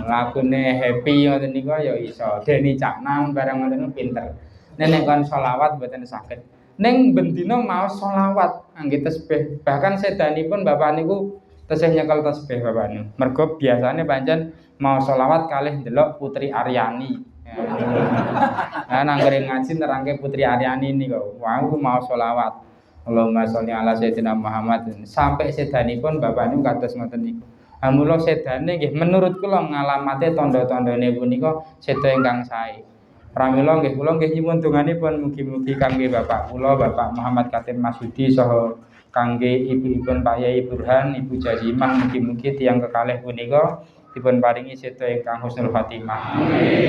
lagune happy ngoten niku ya iso. Deni Caknan bareng ngoten niku pinter. Nek kon selawat mboten saged. Ning bendina mau selawat ngangge tasbih. Bahkan sedanipun bapak niku tesih nyekel tasbih bapak niku. Mergo biasane pancen mau selawat kalih ndelok Putri Aryani. Nah nanggere ngaji nerangke Putri Aryani niku. Wah aku mau selawat. Allahumma sholli ala sayyidina Muhammad. Sampai sedanipun bapak niku kados ngoten niku. Mula sedane nggih menurut kula ngalamate tanda-tandane punika seda ingkang sae. Pramila nggih kula nggih nyuwun donganipun mugi-mugi kangge bapak kula Bapak Muhammad Katim Masudi saha kangge ibu-ibun Pak Yai Burhan, Ibu Jazimah, mugi-mugi tiyang kekalih punika dipun paringi seda ingkang husnul khotimah.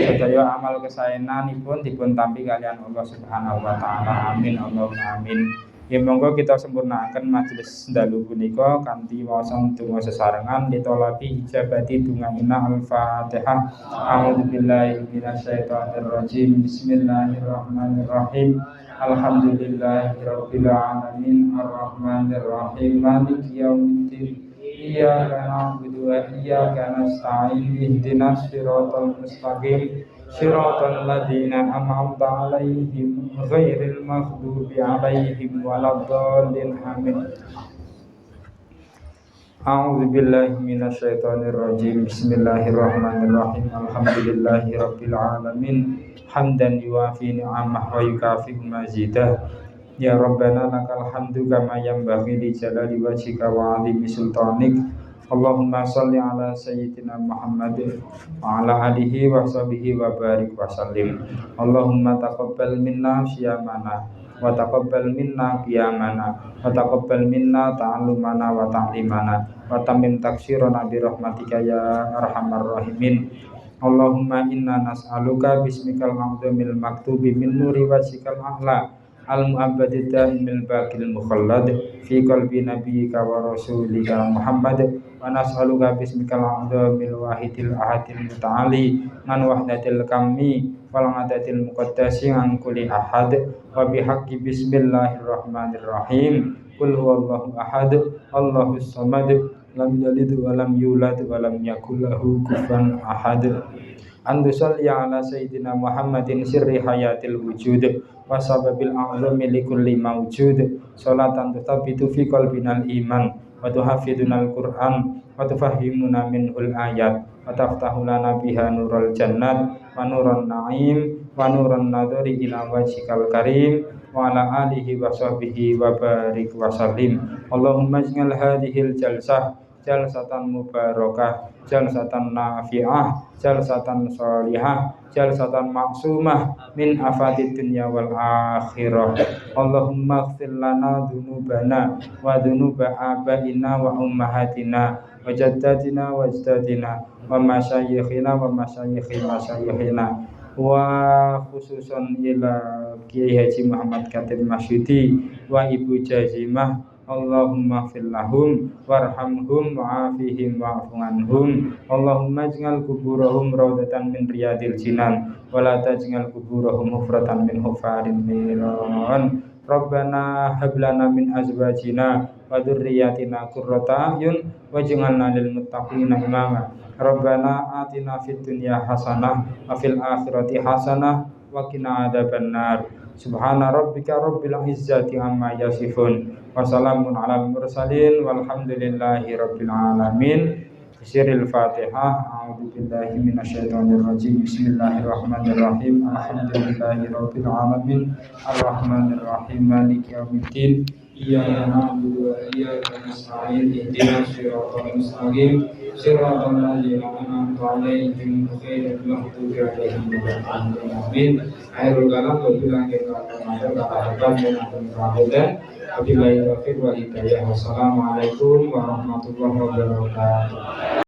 Sedaya amal kesaenanipun dipun tampi kalian Allah Subhanahu wa taala. Amin Allahumma amin. Ya monggo kita sempurnakan majelis dalu punika kanthi waosan donga sesarengan ditolabi ijabati dongaina Al-Fatihah. A'udzubillahi minasyaitonir rajim. Bismillahirrahmanirrahim. Alhamdulillahirabbil alamin arrahmanir rahim maliki yaumiddin. Iyyaka na'budu wa iyyaka nasta'in ihdinas siratal mustaqim siratal ladzina an'amta 'alaihim ghairil maghdubi 'alaihim waladdallin amin. A'udzu billahi minasyaitonir rajim. Bismillahirrahmanirrahim. Alhamdulillahirabbil alamin hamdan yuwafi ni'amah wa yukafi mazidah. Ya Rabbana lakal hamdu kama yanbaghi li jalali wajhika wa 'azimi sultanik. Allahumma shalli ala sayyidina Muhammad wa ala alihi wa sahbihi wa barik wa sallim. Allahumma taqabbal minna siyamana wa taqabbal minna qiyamana wa taqabbal minna ta'allumana wa ta'limana wa tamim taksirana bi rahmatika ya arhamar rahimin. Allahumma inna nas'aluka bismikal ma'zumil maktubi min nuri wajhikal a'la al-mu'abbadi daimil baqil mukhallad fi qalbi nabiyyika wa rasulika Muhammad wa nas'aluka bismikal a'zamil wahidil ahadil muta'ali man wahdatil kammi wal adatil muqaddasi an kulli ahad wa bihaqqi bismillahirrahmanirrahim qul huwallahu ahad Allahus samad lam yalid wa lam yulad wa lam yakul lahu kufuwan ahad. Antu sholli ala sayyidina Muhammadin sirri hayatil wujud wa sababil a'zami likulli mawjud sholatan tutabbitu fi qalbinal iman wa tuhafidunal Qur'an wa tufahhimuna minhul ayat wa taftahu lana biha nurul jannat wa nuran na'im wa nuran nadhari ila wajhikal karim wa ala alihi wa sahbihi wa barik wa sallim. Allahumma ij'al hadhil jalsah jalsatan mubarakah, jalsatan nafi'ah, jalsatan sholihah, jalsatan maksumah min afatid dunya wal akhirah. Allahumma ighfir lana dzunubana wa dzunuba abaina wa ummahatina wa jaddatina wa ajdadina wa masyayikhina wa masyayikhi masyayikhina wa khususan ila Kiai Haji Muhammad Khatib Masyudi wa Ibu Jazimah. Allahumma fir lahum warhamhum wa'afihim wa'fu anhum. Allahumma ij'al kuburahum rawdatan min riyadil jinan wa la taj'al kuburahum hufratan min hufarin niran. Rabbana hab lana min azwajina wa dzurriyyatina qurrata a'yun waj'alna lil muttaqina imama. Rabbana atina fid dunya hasanah wa fil akhirati hasanah wa qina adzabannar. Subhana rabbika rabbil izzati amma yasifun wa salamun alal mursalin walhamdulillahi rabbil alamin. Siril Fatihah. A'udzu billahi minasyaitonir rajim. Bismillahirrahmanirrahim. Alhamdulillahi rabbil alamin arrahmanir rahim maliki yaumiddin. Iyyaka na'budu wa iyyaka nasta'in ihdinas siratal mustaqim siratal ladzina an'amta 'alaihim ghairil maghdubi 'alaihim waladdallin amin. Akhirul kalam wa billahi taufiq wal hidayah. Wassalamualaikum warahmatullahi wabarakatuh.